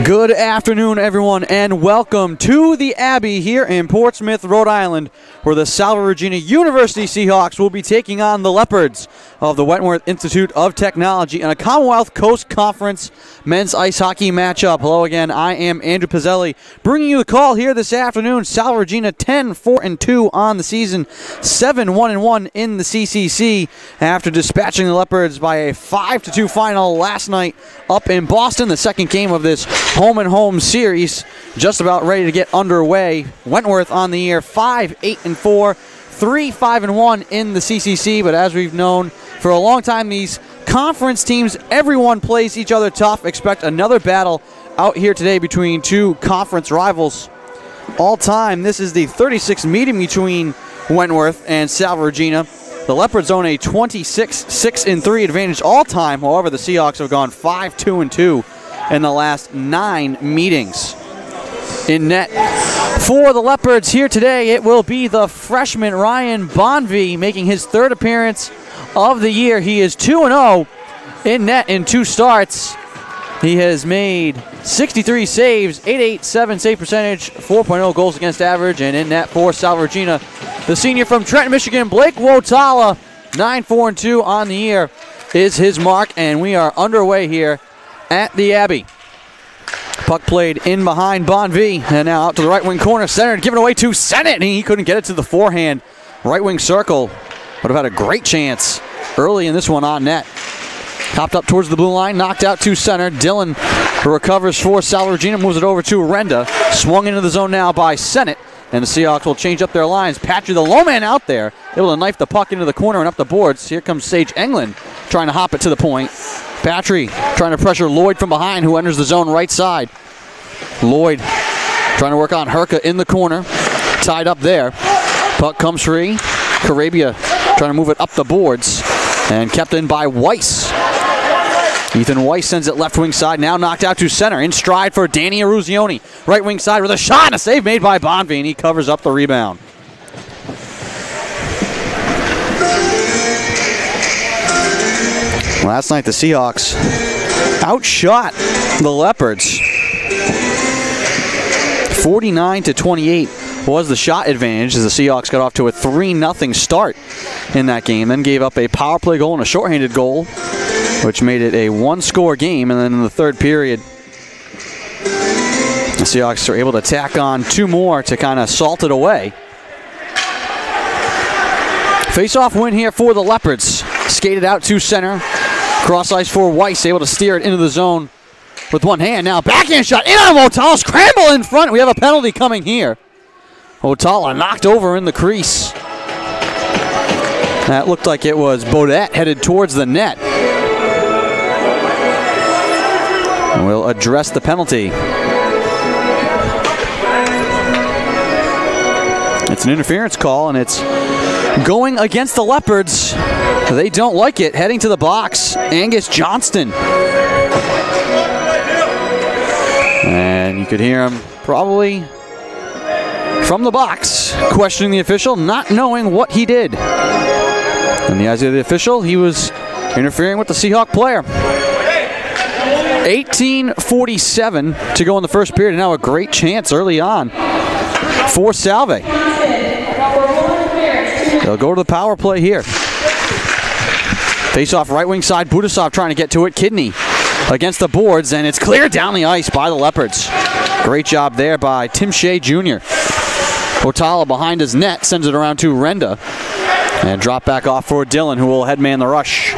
Good afternoon, everyone, and welcome to the Abbey here in Portsmouth, Rhode Island, where the Salve Regina University Seahawks will be taking on the Leopards of the Wentworth Institute of Technology in a Commonwealth Coast Conference men's ice hockey matchup. Hello again, I am Andrew Pizzelli, bringing you the call here this afternoon. Salve Regina 10-4-2 on the season, 7-1-1 in the CCC after dispatching the Leopards by a 5-2 final last night up in Boston. The second game of this home-and-home series just about ready to get underway. Wentworth on the year 5-8-4, 3-5-1 in the CCC, but as we've known for a long time, these conference teams, everyone plays each other tough. Expect another battle out here today between two conference rivals. All time, this is the 36th meeting between Wentworth and Salve Regina. The Leopards own a 26-6-3 advantage all time. However, the Seahawks have gone 5-2-2 in the last 9 meetings. In net for the Leopards here today, it will be the freshman Ryan Bonvie making his third appearance of the year. He is 2-0 in net in 2 starts. He has made 63 saves, 8.87 save percentage, 4.0 goals against average, and in net for Salve Regina, the senior from Trenton, Michigan, Blake Wotala, 9-4-2 on the year is his mark, and we are underway here at the Abbey. Puck played in behind Bonvie, and now out to the right wing corner, centered, given away to Sennett, and he couldn't get it to the forehand. Right wing circle, would have had a great chance early in this one on net. Hopped up towards the blue line, knocked out to center. Dillon recovers for Salve Regina, moves it over to Renda. Swung into the zone now by Sennett, and the Seahawks will change up their lines. Patry, the low man out there, able to knife the puck into the corner and up the boards. Here comes Sage Englund trying to hop it to the point. Patry trying to pressure Lloyd from behind, who enters the zone right side. Lloyd trying to work on Herka in the corner. Tied up there. Puck comes free. Carabia trying to move it up the boards. And kept in by Weiss. Ethan Weiss sends it left wing side. Now knocked out to center. In stride for Danny Aruzioni. Right wing side with a shot and a save made by Bonvie. And he covers up the rebound. Last night the Seahawks outshot the Leopards. 49-28 was the shot advantage as the Seahawks got off to a 3-0 start in that game. Then gave up a power play goal and a shorthanded goal, which made it a 1-score game. And then in the third period, the Seahawks are able to tack on 2 more to kind of salt it away. Face-off win here for the Leopards. Skated out to center. Cross ice for Weiss, able to steer it into the zone with one hand. Now backhand shot in on Wotala. Scramble in front. We have a penalty coming here. Wotala knocked over in the crease. That looked like it was Bodette headed towards the net. And we'll address the penalty. It's an interference call, and it's going against the Leopards. They don't like it. Heading to the box, Angus Johnston. And you could hear him probably from the box questioning the official, not knowing what he did. In the eyes of the official, he was interfering with the Seahawk player. 18:47 to go in the first period, and now a great chance early on for Salve. They'll go to the power play here. Face off right wing side. Budasov trying to get to it. Kidney against the boards, and it's cleared down the ice by the Leopards. Great job there by Tim Shea Jr. Wotala behind his net sends it around to Renda. And drop back off for Dillon, who will headman the rush.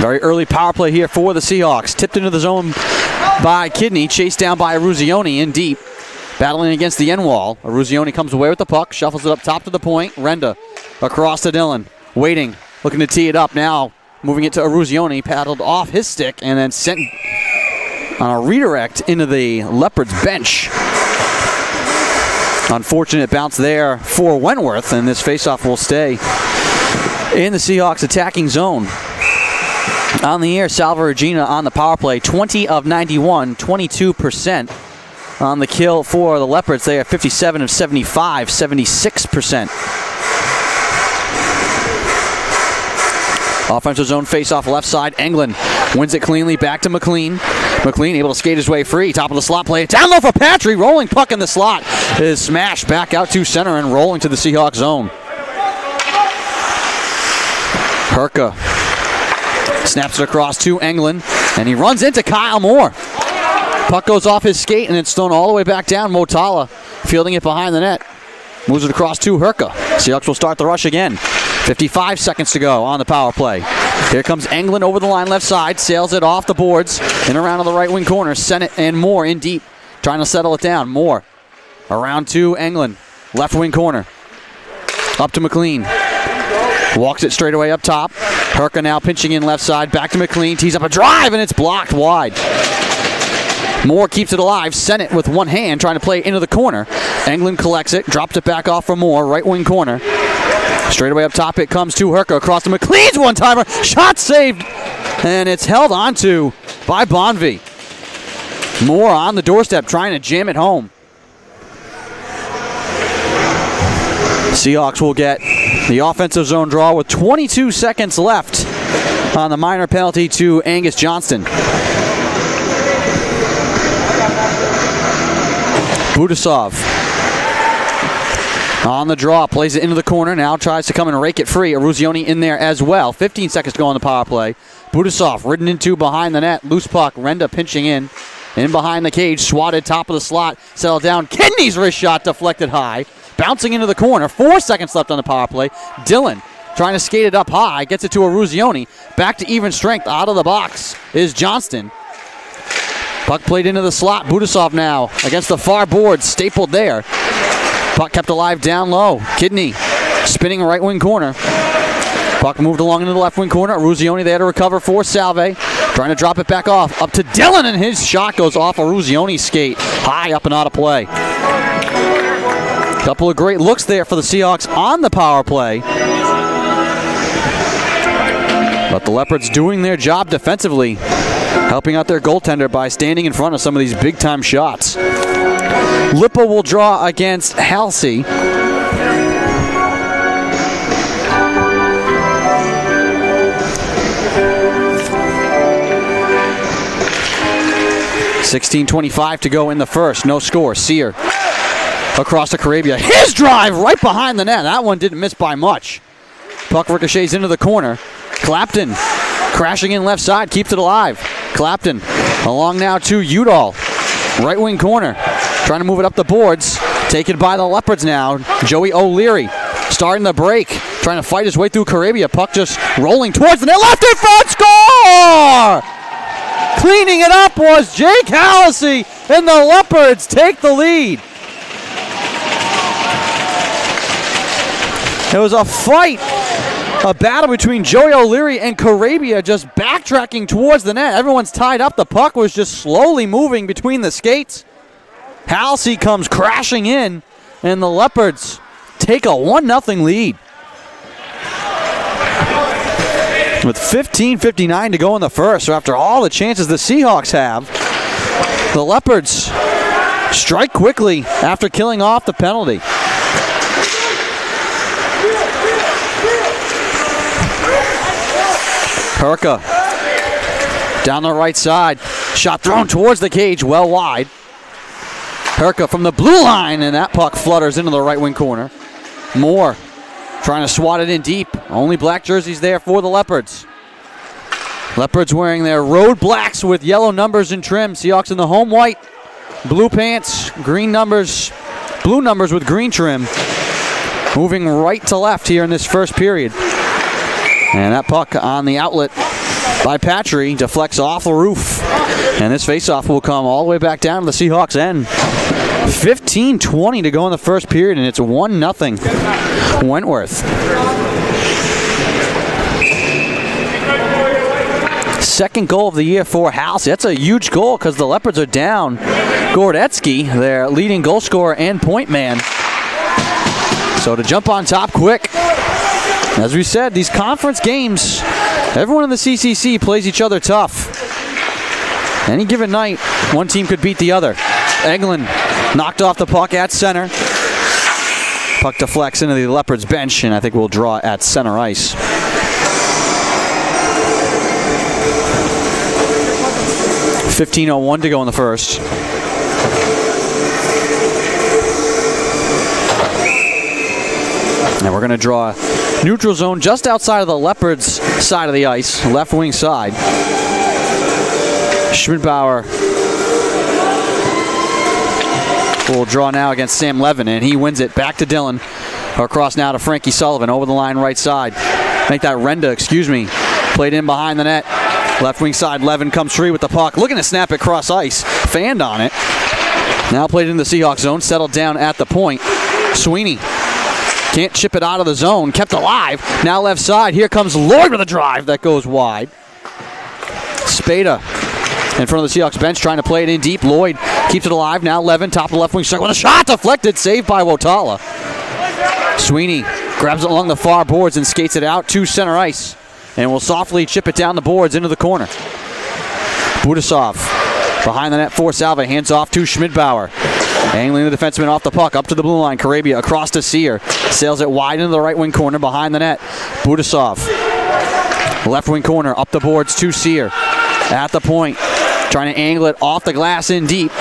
Very early power play here for the Seahawks. Tipped into the zone by Kidney. Chased down by Aruzioni in deep. Battling against the end wall. Aruzioni comes away with the puck. Shuffles it up top to the point. Renda across to Dillon. Waiting. Looking to tee it up now. Moving it to Aruzioni. Paddled off his stick and then sent on a redirect into the Leopards bench. Unfortunate bounce there for Wentworth, and this faceoff will stay in the Seahawks attacking zone. On the air, Salve Regina on the power play, 20 of 91, 22% on the kill for the Leopards. They are 57 of 75, 76%. Offensive zone face-off left side. Englund wins it cleanly back to McLean. McLean able to skate his way free. Top of the slot play. Down low for Patry. Rolling puck in the slot is smashed back out to center and rolling to the Seahawks zone. Herka snaps it across to Englund, and he runs into Kyle Moore. Puck goes off his skate, and it's thrown all the way back down. Motala fielding it behind the net. Moves it across to Herka. Seahawks will start the rush again. 55 seconds to go on the power play. Here comes Englund over the line left side. Sails it off the boards and around to the right wing corner. Sennett and Moore in deep. Trying to settle it down. Moore around to Englund. Left wing corner. Up to McLean. Walks it straight away up top. Herka now pinching in left side. Back to McLean. Tees up a drive, and it's blocked wide. Moore keeps it alive. Sennett with one hand trying to play it into the corner. Englund collects it. Drops it back off for Moore. Right wing corner. Straight away up top it comes to Herka. Across to McLean's one-timer. Shot saved. And it's held onto by Bonvie. Moore on the doorstep trying to jam it home. Seahawks will get the offensive zone draw with 22 seconds left on the minor penalty to Angus Johnston. Budasov on the draw, plays it into the corner, now tries to come and rake it free. Eruzione in there as well. 15 seconds to go on the power play. Budasov ridden into behind the net. Loose puck, Renda pinching in behind the cage, swatted top of the slot, settled down. Kidney's wrist shot deflected high. Bouncing into the corner. 4 seconds left on the power play. Dillon trying to skate it up high. Gets it to Eruzione. Back to even strength. Out of the box is Johnston. Puck played into the slot. Budasov now against the far board. Stapled there. Puck kept alive down low. Kidney spinning right wing corner. Puck moved along into the left wing corner. Eruzione there to recover for Salve. Trying to drop it back off. Up to Dillon, and his shot goes off Eruzione's skate. High up and out of play. Couple of great looks there for the Seahawks on the power play. But the Leopards doing their job defensively, helping out their goaltender by standing in front of some of these big-time shots. Lippa will draw against Halsey. .16:25 to go in the first. No score. Sear across to Carabia. His drive right behind the net. That one didn't miss by much. Puck ricochets into the corner. Clapton crashing in left side. Keeps it alive. Clapton along now to Udall. Right wing corner. Trying to move it up the boards. Taken by the Leopards now. Joey O'Leary starting the break. Trying to fight his way through Carabia. Puck just rolling towards the net. Left in front. Score! Cleaning it up was Jake Halsey, and the Leopards take the lead. It was a fight, a battle between Joey O'Leary and Carabia, just backtracking towards the net. Everyone's tied up. The puck was just slowly moving between the skates. Halsey comes crashing in, and the Leopards take a 1-0 lead. With 15:59 to go in the first, so after all the chances the Seahawks have, the Leopards strike quickly after killing off the penalty. Herka down the right side. Shot thrown towards the cage, well wide. Herka from the blue line, and that puck flutters into the right wing corner. Moore trying to swat it in deep. Only black jerseys there for the Leopards. Leopards wearing their road blacks with yellow numbers and trim. Seahawks in the home white. Blue pants, green numbers, blue numbers with green trim. Moving right to left here in this first period. And that puck on the outlet by Patry deflects off the roof. And this faceoff will come all the way back down to the Seahawks end. 15:20 to go in the first period, and it's 1-0 Wentworth. Second goal of the year for Halsey. That's a huge goal because the Leopards are down Gordetsky, their leading goal scorer and point man. So to jump on top quick. As we said, these conference games, everyone in the CCC plays each other tough. Any given night, one team could beat the other. Englund knocked off the puck at center. Puck deflects into the Leopards bench, and I think we'll draw at center ice. 15:01 to go in the first. And we're going to draw a neutral zone just outside of the Leopards side of the ice, left wing side. Schmidbauer will draw now against Sam Levin, and he wins it back to Dylan. Across now to Frankie Sullivan, over the line right side. Make that Renda, played in behind the net. Left wing side, Levin comes free with the puck. Looking to snap it cross ice. Fanned on it. Now played in the Seahawks zone, settled down at the point. Sweeney can't chip it out of the zone, kept alive. Now left side, here comes Lloyd with a drive that goes wide. Spada in front of the Seahawks bench trying to play it in deep. Lloyd keeps it alive. Now Levin, top of the left wing circle with a shot deflected, saved by Wotala. Sweeney grabs it along the far boards and skates it out to center ice. And will softly chip it down the boards into the corner. Budasov behind the net for Salve, hands off to Schmidbauer. Angling the defenseman off the puck, up to the blue line. Karabia across to Sear. Sails it wide into the right wing corner behind the net. Budasov, left wing corner, up the boards to Sear. At the point, trying to angle it off the glass in deep.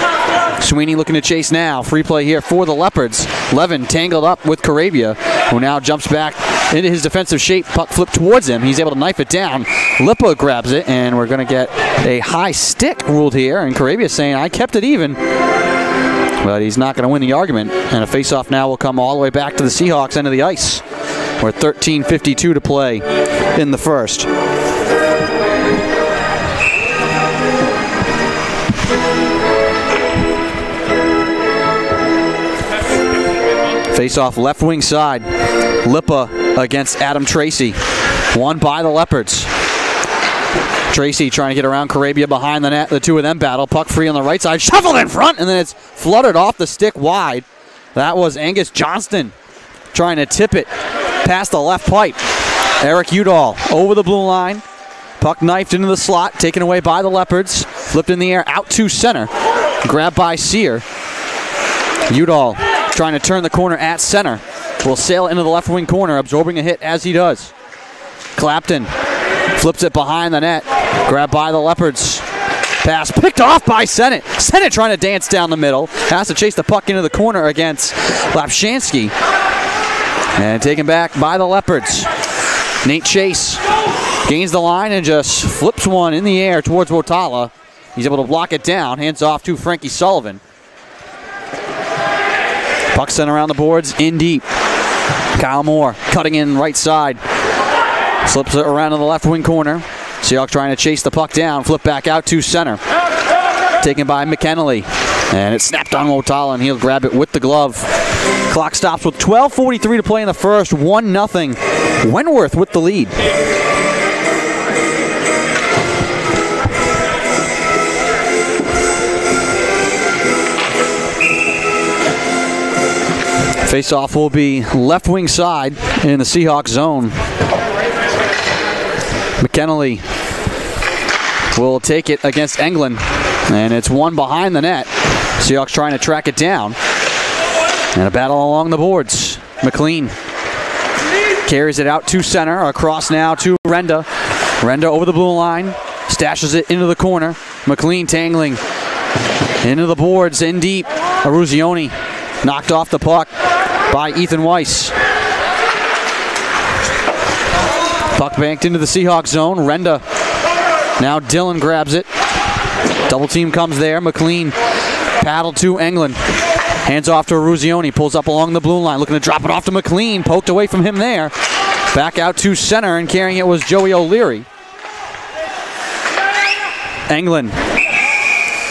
Sweeney looking to chase now. Free play here for the Leopards. Levin tangled up with Karabia, who now jumps back into his defensive shape. Puck flipped towards him. He's able to knife it down. Lipa grabs it, and we're going to get a high stick ruled here. And Karabia saying, I kept it even. But he's not going to win the argument. And a face-off now will come all the way back to the Seahawks end of the ice. We're 13:52 to play in the first. Face-off left wing side. Lipa against Adam Tracy. Won by the Leopards. Tracy trying to get around Karabia behind the net. The two of them battle. Puck free on the right side. Shuffled in front, and then it's fluttered off the stick wide. That was Angus Johnston trying to tip it past the left pipe. Eric Udall over the blue line. Puck knifed into the slot. Taken away by the Leopards. Flipped in the air out to center. Grabbed by Sear. Udall trying to turn the corner at center. Will sail into the left wing corner, absorbing a hit as he does. Clapton flips it behind the net. Grabbed by the Leopards. Pass picked off by Sennett. Sennett trying to dance down the middle. Has to chase the puck into the corner against Lapshansky. And taken back by the Leopards. Nate Chase gains the line and just flips one in the air towards Wotala. He's able to block it down. Hands off to Frankie Sullivan. Puck sent around the boards, in deep. Kyle Moore cutting in right side. Slips it around to the left wing corner. Seahawks trying to chase the puck down. Flip back out to center. Taken by McKennelly. And it snapped on Wotala, and he'll grab it with the glove. Clock stops with 12:43 to play in the first. 1-0. Wentworth with the lead. Face-off will be left wing side in the Seahawks zone. McKennelly will take it against Englund, and it's one behind the net. Seahawks trying to track it down. And a battle along the boards. McLean carries it out to center, across now to Renda. Renda over the blue line, stashes it into the corner. McLean tangling into the boards, in deep. Aruzioni knocked off the puck by Ethan Weiss. Puck banked into the Seahawks zone. Renda. Now Dillon grabs it. Double team comes there. McLean paddled to Englund. Hands off to Aruzioni. Pulls up along the blue line. Looking to drop it off to McLean. Poked away from him there. Back out to center, and carrying it was Joey O'Leary. Englund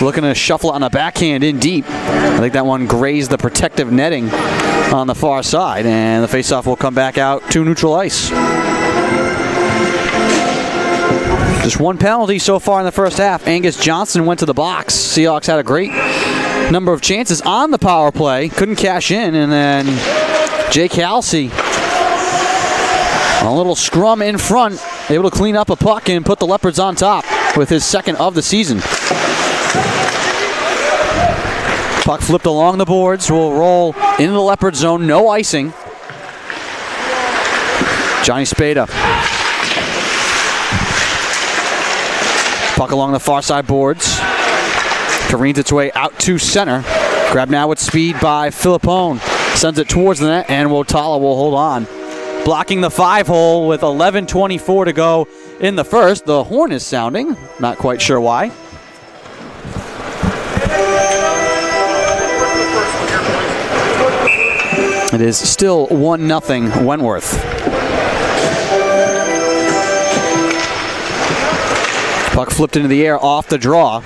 looking to shuffle it on a backhand in deep. I think that one grazed the protective netting on the far side, and the faceoff will come back out to neutral ice. Just one penalty so far in the first half. Angus Johnson went to the box. Seahawks had a great number of chances on the power play. Couldn't cash in, and then Jake Halsey, a little scrum in front, able to clean up a puck and put the Leopards on top with his second of the season. Puck flipped along the boards, will roll into the Leopard zone, no icing. Johnny Spada Puck along the far side boards. Careens its way out to center. Grabbed now with speed by Filippone. Sends it towards the net, and Wotala will hold on. Blocking the 5-hole with 11:24 to go in the first. The horn is sounding. Not quite sure why. It is still 1-0 Wentworth. Puck flipped into the air off the draw.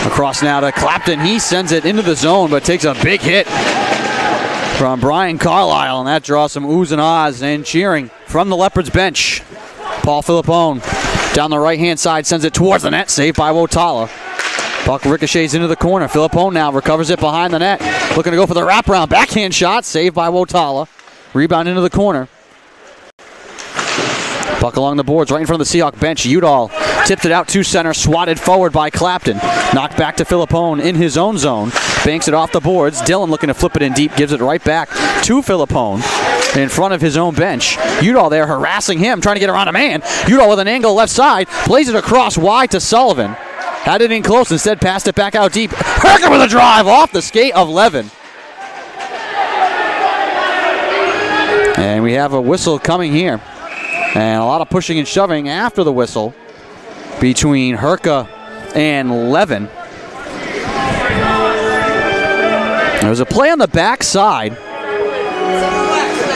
Across now to Clapton. He sends it into the zone, but takes a big hit from Brian Carlisle, and that draws some oohs and ahs and cheering from the Leopards bench. Paul Filippone down the right-hand side sends it towards the net, saved by Wotala. Puck ricochets into the corner. Filippone now recovers it behind the net. Looking to go for the wraparound. Backhand shot, saved by Wotala. Rebound into the corner. Puck along the boards, right in front of the Seahawk bench. Udall tipped it out to center, swatted forward by Clapton. Knocked back to Filippone in his own zone. Banks it off the boards. Dillon looking to flip it in deep, gives it right back to Filippone in front of his own bench. Udall there harassing him, trying to get around a man. Udall with an angle left side, plays it across wide to Sullivan. Had it in close, instead passed it back out deep. Herker with a drive off the skate of Levin. And we have a whistle coming here. And a lot of pushing and shoving after the whistle between Herka and Levin. There was a play on the backside.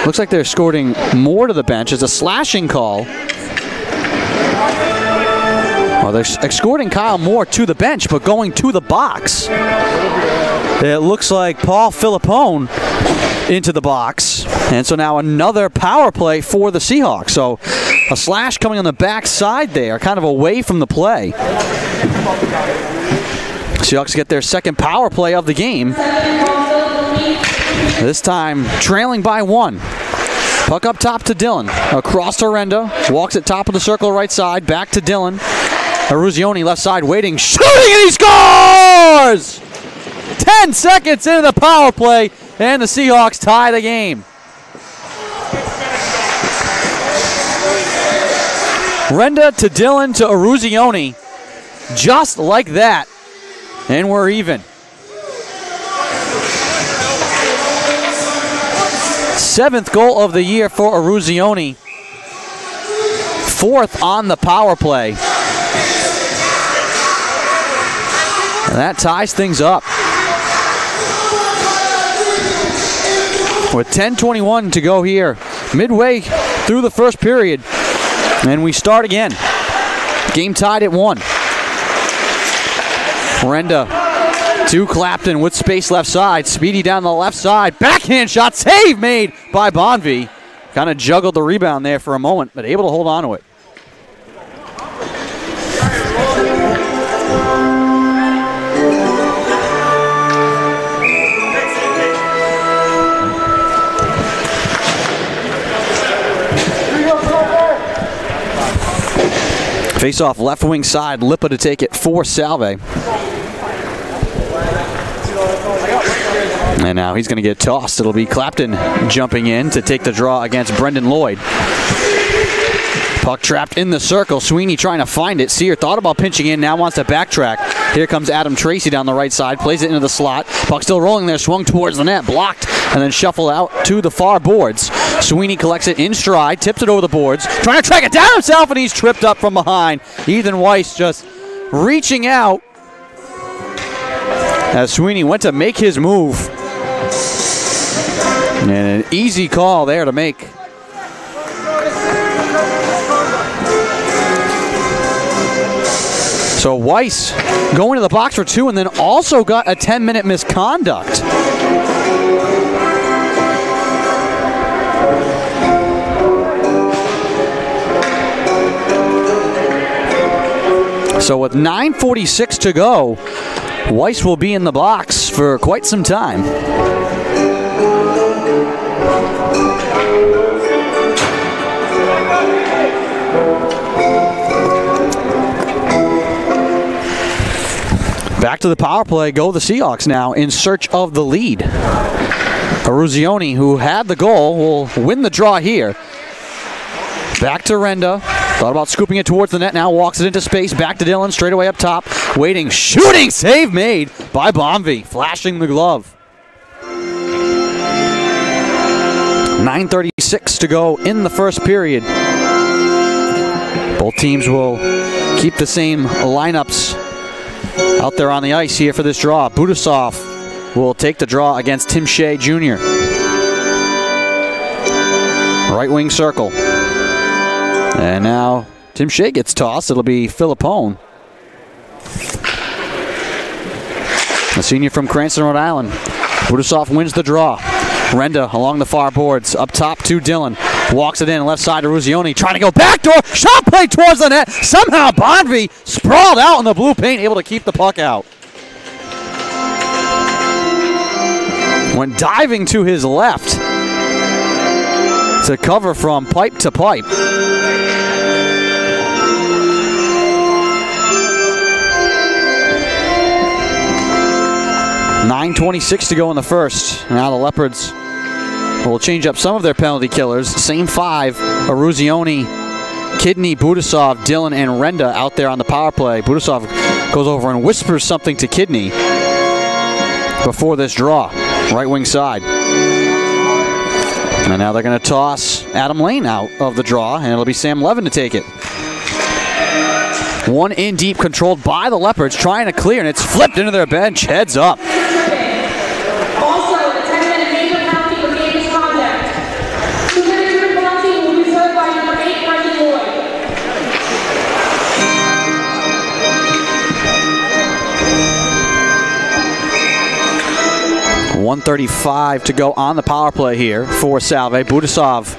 Looks like they're escorting more to the bench. It's a slashing call. Well, they're escorting Kyle Moore to the bench, but going to the box. It looks like Paul Filippone into the box. And so now another power play for the Seahawks. So a slash coming on the backside there, kind of away from the play. Seahawks get their second power play of the game. This time trailing by 1. Puck up top to Dillon. Across to Renda. Walks at top of the circle right side. Back to Dillon. Aruzioni left side waiting. Shooting, and he scores! 10 seconds into the power play, and the Seahawks tie the game. Renda to Dillon to Aruzioni. Just like that. And we're even. 7th goal of the year for Aruzioni. 4th on the power play. And that ties things up. With 10:21 to go here. Midway through the first period. And we start again. Game tied at 1. Renda to Clapton with space left side. Speedy down the left side. Backhand shot. Save made by Bonvie. Kind of juggled the rebound there for a moment, but able to hold on to it. Face off left wing side. Lipa to take it for Salve. And now he's going to get tossed. It'll be Clapton jumping in to take the draw against Brendan Lloyd. Puck trapped in the circle. Sweeney trying to find it. Sear thought about pinching in, now wants to backtrack. Here comes Adam Tracy down the right side. Plays it into the slot. Puck still rolling there. Swung towards the net. Blocked. And then shuffled out to the far boards. Sweeney collects it in stride. Tips it over the boards. Trying to track it down himself, and he's tripped up from behind. Ethan Weiss just reaching out as Sweeney went to make his move. And an easy call there to make. So Weiss going to the box for 2 and then also got a 10-minute misconduct. So with 9:46 to go, Weiss will be in the box for quite some time. Back to the power play go the Seahawks now in search of the lead. Aruzioni, who had the goal, will win the draw here. Back to Renda. Thought about scooping it towards the net, now walks it into space. Back to Dillon, straight away up top. Waiting, shooting, save made by Bomvie, flashing the glove. 9:36 to go in the first period. Both teams will keep the same lineups out there on the ice here for this draw. Budasov will take the draw against Tim Shea Jr. Right wing circle. And now Tim Shea gets tossed. It'll be Philippone, the senior from Cranston, Rhode Island. Budasov wins the draw. Renda along the far boards. Up top to Dillon. Walks it in, left side to Ruzioni. Trying to go backdoor. Shot play towards the net. Somehow Bonvie sprawled out in the blue paint, able to keep the puck out. Went diving to his left to cover from pipe to pipe. .9:26 to go in the first. Now the Leopards will change up some of their penalty killers. Same five: Ruzioni, Kidney, Budasov, Dillon, and Renda out there on the power play. Budasov goes over and whispers something to Kidney before this draw. Right wing side. And now they're going to toss Adam Lane out of the draw, and it'll be Sam Levin to take it. One in deep, controlled by the Leopards, trying to clear, and it's flipped into their bench. Heads up. Also, a 10-minute major penalty for game misconduct. 2-minute true penalty will be served by number 8, Brendan Lloyd. 1:35 to go on the power play here for Salve. Budasov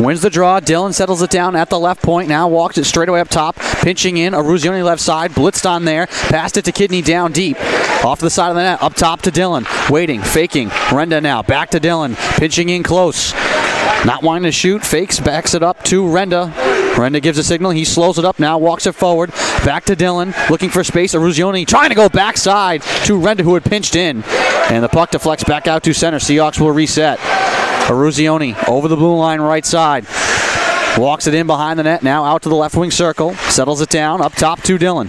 wins the draw. Dillon settles it down at the left point. Now walks it straight away up top. Pinching in. Ruzioni left side. Blitzed on there. Passed it to Kidney down deep. Off to the side of the net. Up top to Dillon. Waiting. Faking. Renda now. Back to Dillon. Pinching in close. Not wanting to shoot. Fakes. Backs it up to Renda. Renda gives a signal. He slows it up now. Walks it forward. Back to Dillon. Looking for space. Ruzioni trying to go backside to Renda, who had pinched in. And the puck deflects back out to center. Seahawks will reset. Ruzioni over the blue line right side. Walks it in behind the net. Now out to the left wing circle. Settles it down. Up top to Dillon.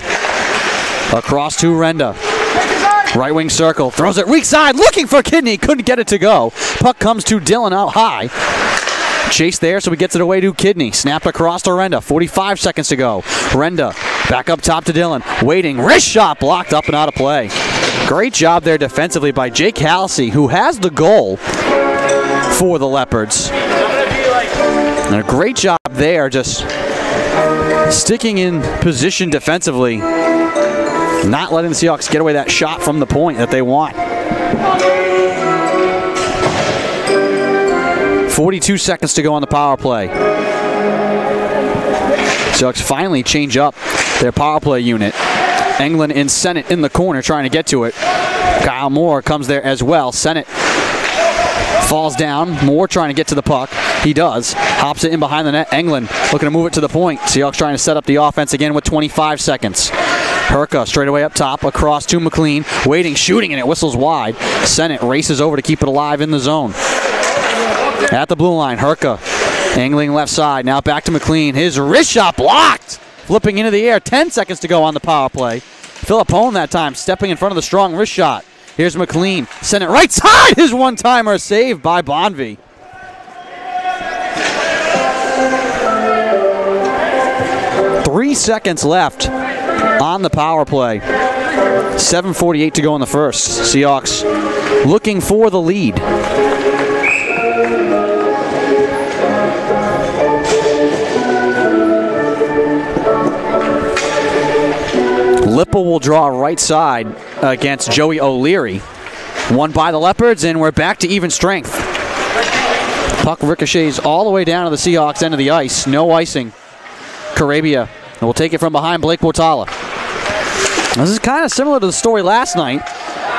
Across to Renda. Right wing circle. Throws it weak side. Looking for Kidney. Couldn't get it to go. Puck comes to Dillon out high. Chase there, so he gets it away to Kidney. Snapped across to Renda. 45 seconds to go. Renda back up top to Dillon. Waiting. Wrist shot blocked up and out of play. Great job there defensively by Jake Halsey, who has the goal for the Leopards. And a great job there, just sticking in position defensively, not letting the Seahawks get away that shot from the point that they want. 42 seconds to go on the power play. Seahawks finally change up their power play unit. Englund and Sennett in the corner trying to get to it. Kyle Moore comes there as well. Sennett falls down. Moore trying to get to the puck. He does. Hops it in behind the net. Englund looking to move it to the point. Seahawks trying to set up the offense again with 25 seconds. Herka straight away up top. Across to McLean. Waiting, shooting, and it whistles wide. Sennett races over to keep it alive in the zone. At the blue line, Herka angling left side. Now back to McLean. His wrist shot blocked. Flipping into the air. 10 seconds to go on the power play. Philippone that time stepping in front of the strong wrist shot. Here's McLean. Send it right side. His one-timer saved by Bonvie. Three seconds left on the power play. 7:48 to go in the first. Seahawks looking for the lead. Lipple will draw right side against Joey O'Leary. Won by the Leopards, and we're back to even strength. Puck ricochets all the way down to the Seahawks end of the ice. No icing. Carabia will take it from behind Blake Portala. This is kind of similar to the story last night.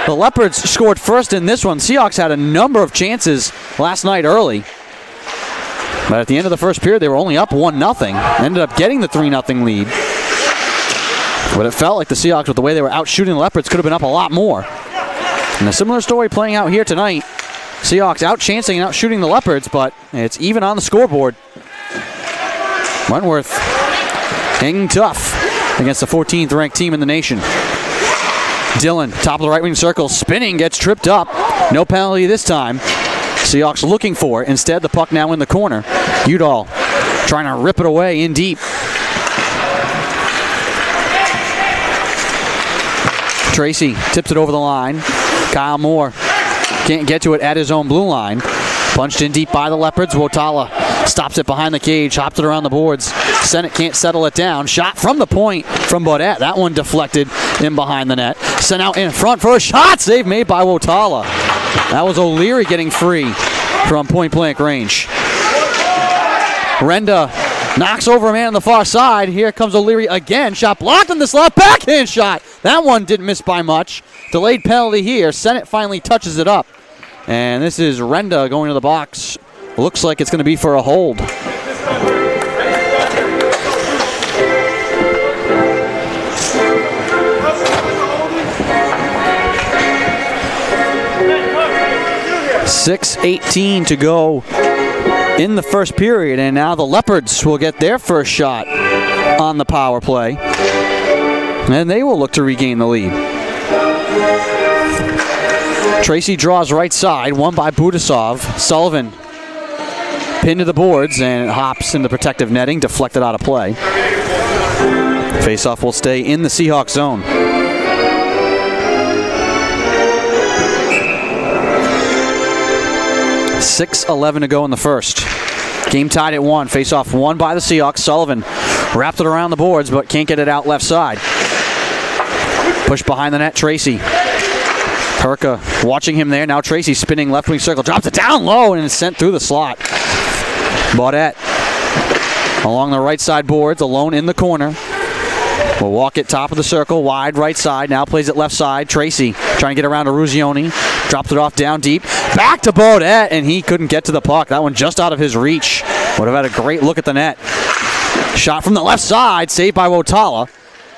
The Leopards scored first in this one. Seahawks had a number of chances last night early. But at the end of the first period, they were only up 1-0. Ended up getting the 3-0 lead. But it felt like the Seahawks, with the way they were out shooting the Leopards, could have been up a lot more. And a similar story playing out here tonight. Seahawks out chancing and out shooting the Leopards, but it's even on the scoreboard. Wentworth hanging tough against the 14th ranked team in the nation. Dillon, top of the right wing circle, spinning, gets tripped up. No penalty this time. Seahawks looking for it. Instead, the puck now in the corner. Udall trying to rip it away in deep. Tracy tips it over the line. Kyle Moore can't get to it at his own blue line. Punched in deep by the Leopards. Wotala stops it behind the cage, hops it around the boards. Sennett can't settle it down. Shot from the point from Baudette. That one deflected in behind the net. Sent out in front for a shot. Save made by Wotala. That was O'Leary getting free from point-blank range. Renda knocks over a man on the far side. Here comes O'Leary again. Shot blocked in the slot. Backhand shot. That one didn't miss by much. Delayed penalty here. Sennett finally touches it up. And this is Renda going to the box. Looks like it's going to be for a hold. .6:18 to go in the first period, and now the Leopards will get their first shot on the power play, and they will look to regain the lead. Tracy draws right side, won by Budasov. Sullivan pinned to the boards and it hops into protective netting, deflected out of play. Faceoff will stay in the Seahawks zone. .6:11 to go in the first. Game tied at 1. Faceoff won by the Seahawks. Sullivan wrapped it around the boards but can't get it out left side. Push behind the net, Tracy. Perka watching him there. Now Tracy spinning left wing circle. Drops it down low and it's sent through the slot. Baudette along the right side boards, alone in the corner. Will walk it top of the circle, wide right side. Now plays it left side. Tracy trying to get around to Ruzioni. Drops it off down deep. Back to Baudette, and he couldn't get to the puck. That one just out of his reach. Would have had a great look at the net. Shot from the left side, saved by Wotala.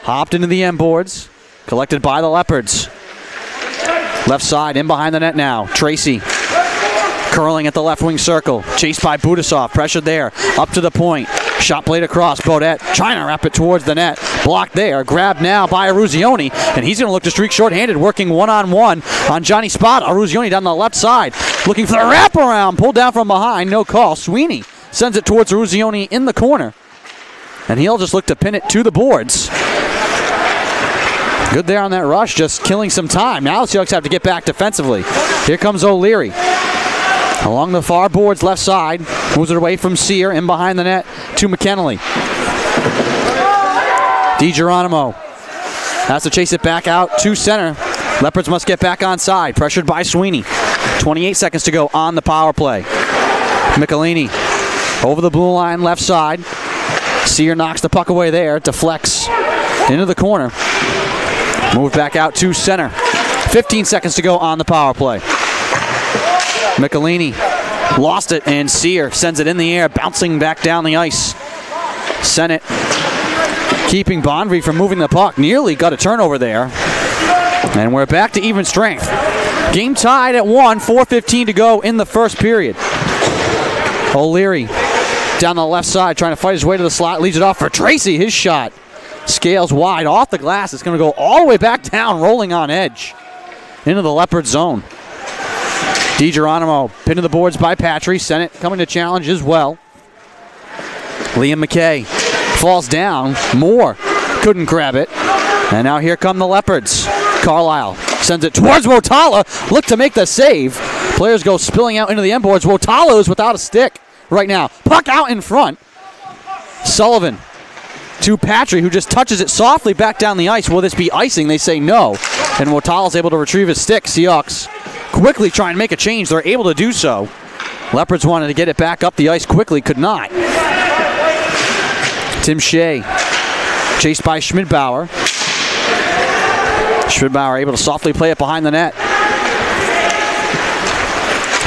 Hopped into the end boards. Collected by the Leopards. Left side, in behind the net now. Tracy curling at the left wing circle. Chased by Budasov. Pressured there. Up to the point. Shot played across. Baudette trying to wrap it towards the net. Blocked there. Grabbed now by Ruzioni. And he's going to look to streak shorthanded. Working one-on-one on Johnny Spada. Ruzioni down the left side. Looking for the wraparound. Pulled down from behind. No call. Sweeney sends it towards Ruzioni in the corner. And he'll just look to pin it to the boards. Good there on that rush, just killing some time. Now the Seahawks have to get back defensively. Here comes O'Leary. Along the far boards, left side. Moves it away from Sear, in behind the net to McKennelly. DiGeronimo has to chase it back out to center. Leopards must get back on side. Pressured by Sweeney. 28 seconds to go on the power play. Michelini over the blue line, left side. Sear knocks the puck away there. Deflects into the corner. Moved back out to center. 15 seconds to go on the power play. Michelini lost it, and Sear sends it in the air, bouncing back down the ice. Sennett keeping Bondry from moving the puck. Nearly got a turnover there. And we're back to even strength. Game tied at 1, 4:15 to go in the first period. O'Leary down the left side, trying to fight his way to the slot. Leaves it off for Tracy. His shot scales wide off the glass. It's going to go all the way back down, rolling on edge into the Leopard zone. DiGeronimo pinned to the boards by Patry. Sennett coming to challenge as well. Liam McKay falls down. Moore couldn't grab it. And now here come the Leopards. Carlisle sends it towards Wotala. Look to make the save. Players go spilling out into the end boards. Wotala is without a stick right now. Puck out in front. Sullivan to Patry, who just touches it softly back down the ice. Will this be icing? They say no. And Wotala's able to retrieve his stick. Seahawks quickly trying to make a change. They're able to do so. Leopards wanted to get it back up the ice quickly. Could not. Tim Shea chased by Schmidbauer. Schmidbauer able to softly play it behind the net.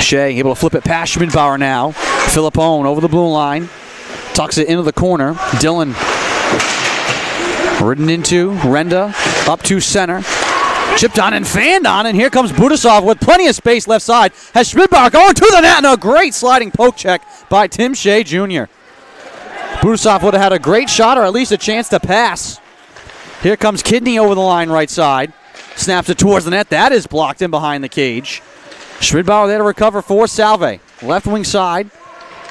Shea able to flip it past Schmidbauer now. Philippone over the blue line. Tucks it into the corner. Dillon ridden into. Renda up to center. Chipped on and fanned on, and here comes Budasov with plenty of space left side. Has Schmidbauer going to the net, and a great sliding poke check by Tim Shea Jr. Budasov would have had a great shot or at least a chance to pass. Here comes Kidney over the line right side. Snaps it towards the net. That is blocked in behind the cage. Schmidbauer there to recover for Salve. Left wing side.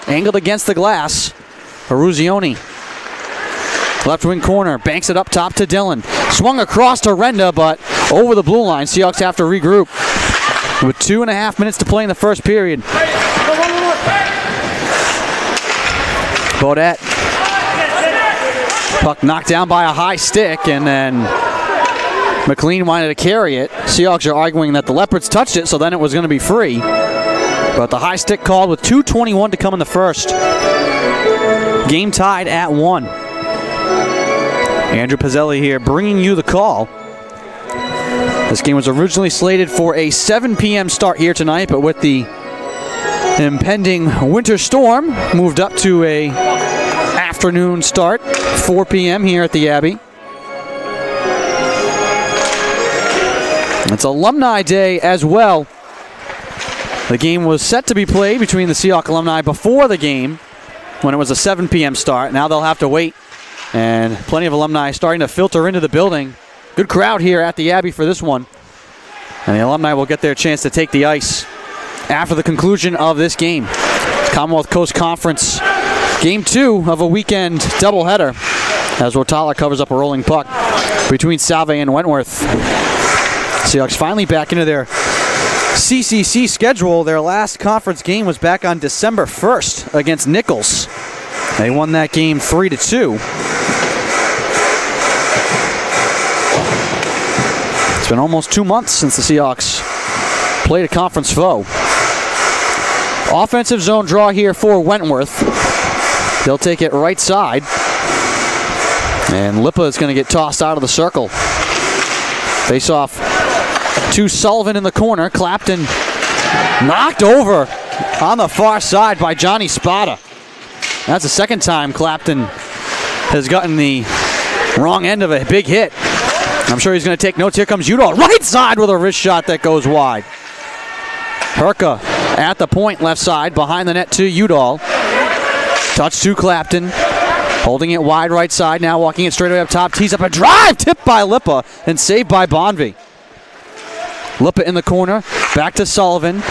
Angled against the glass. Eruzione. Left wing corner. Banks it up top to Dillon. Swung across to Renda, but over the blue line. Seahawks have to regroup. With 2.5 minutes to play in the first period. Baudette. Puck knocked down by a high stick, and then McLean wanted to carry it. Seahawks are arguing that the Leopards touched it, so then it was going to be free. But the high stick called with 2:21 to come in the first. Game tied at 1. Andrew Pizzelli here bringing you the call. This game was originally slated for a 7 p.m. start here tonight, but with the impending winter storm, moved up to a afternoon start, 4 p.m. here at the Abbey. It's Alumni Day as well. The game was set to be played between the Seahawks alumni before the game when it was a 7 p.m. start. Now they'll have to wait, and plenty of alumni starting to filter into the building. Good crowd here at the Abbey for this one. And the alumni will get their chance to take the ice after the conclusion of this game. Commonwealth Coast Conference, Game 2 of a weekend doubleheader as Rotala covers up a rolling puck between Salve and Wentworth. Seahawks finally back into their CCC schedule. Their last conference game was back on December 1st against Nichols. They won that game 3-2. It's been almost 2 months since the Seahawks played a conference foe. Offensive zone draw here for Wentworth. They'll take it right side. And Lipa is going to get tossed out of the circle. Face off to Sullivan in the corner. Clapton knocked over on the far side by Johnny Spada. That's the second time Clapton has gotten the wrong end of a big hit. I'm sure he's going to take notes. Here comes Udall, right side with a wrist shot that goes wide. Herka at the point, left side, behind the net to Udall. Touch to Clapton. Holding it wide right side, now walking it straight away up top. Tees up a drive, tipped by Lipa, and saved by Bonvie. Lipa in the corner, back to Sullivan.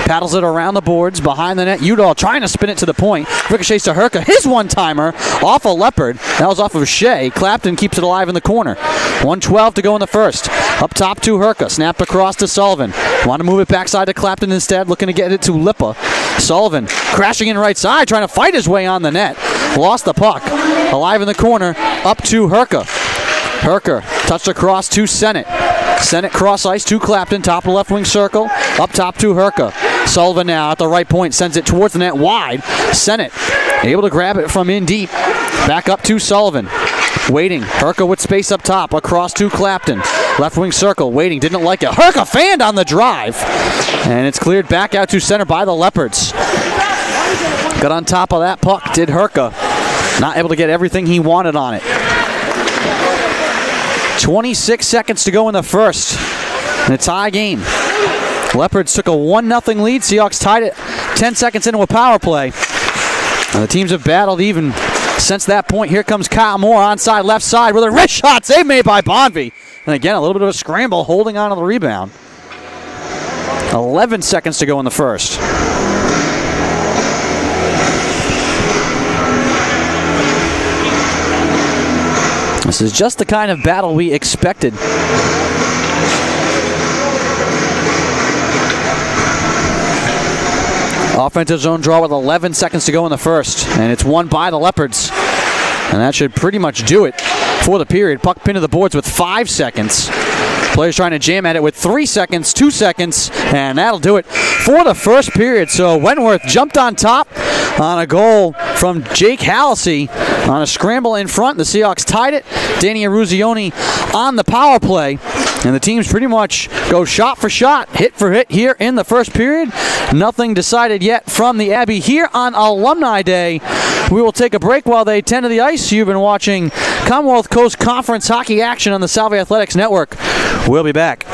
Paddles it around the boards, behind the net. Udall trying to spin it to the point. Ricochets to Herka, his one-timer, off a Leopard. That was off of Shea. Clapton keeps it alive in the corner. 1:12 to go in the first. Up top to Herka, snapped across to Sullivan. Want to move it backside to Clapton instead, looking to get it to Lipa. Sullivan crashing in right side, trying to fight his way on the net. Lost the puck. Alive in the corner, up to Herka. Herka touched across to Sennett. Sennett cross ice to Clapton, top of the left wing circle. Up top to Herka. Sullivan now at the right point, sends it towards the net wide. Sennett able to grab it from in deep. Back up to Sullivan. Waiting. Herka with space up top. Across to Clapton. Left wing circle. Waiting. Didn't like it. Herka fanned on the drive. And it's cleared back out to center by the Leopards. Got on top of that puck, did Herka. Not able to get everything he wanted on it. 26 seconds to go in the first. And a tie game. Leopards took a 1-0 lead. Seahawks tied it 10 seconds into a power play. And the teams have battled even since that point. Here comes Kyle Moore onside left side with a wrist shot. Save made by Bonvie. And again, a little bit of a scramble holding on to the rebound. 11 seconds to go in the first. This is just the kind of battle we expected. Offensive zone draw with 11 seconds to go in the first. And it's won by the Leopards. And that should pretty much do it for the period. Puck pinned to the boards with 5 seconds. Players trying to jam at it with 3 seconds, 2 seconds, and that'll do it for the first period. So Wentworth jumped on top on a goal from Jake Halsey on a scramble in front. The Seahawks tied it. Danny Eruzione on the power play. And the teams pretty much go shot for shot, hit for hit here in the first period. Nothing decided yet from the Abbey here on Alumni Day. We will take a break while they tend to the ice. You've been watching Commonwealth Coast Conference hockey action on the Salve Athletics Network. We'll be back.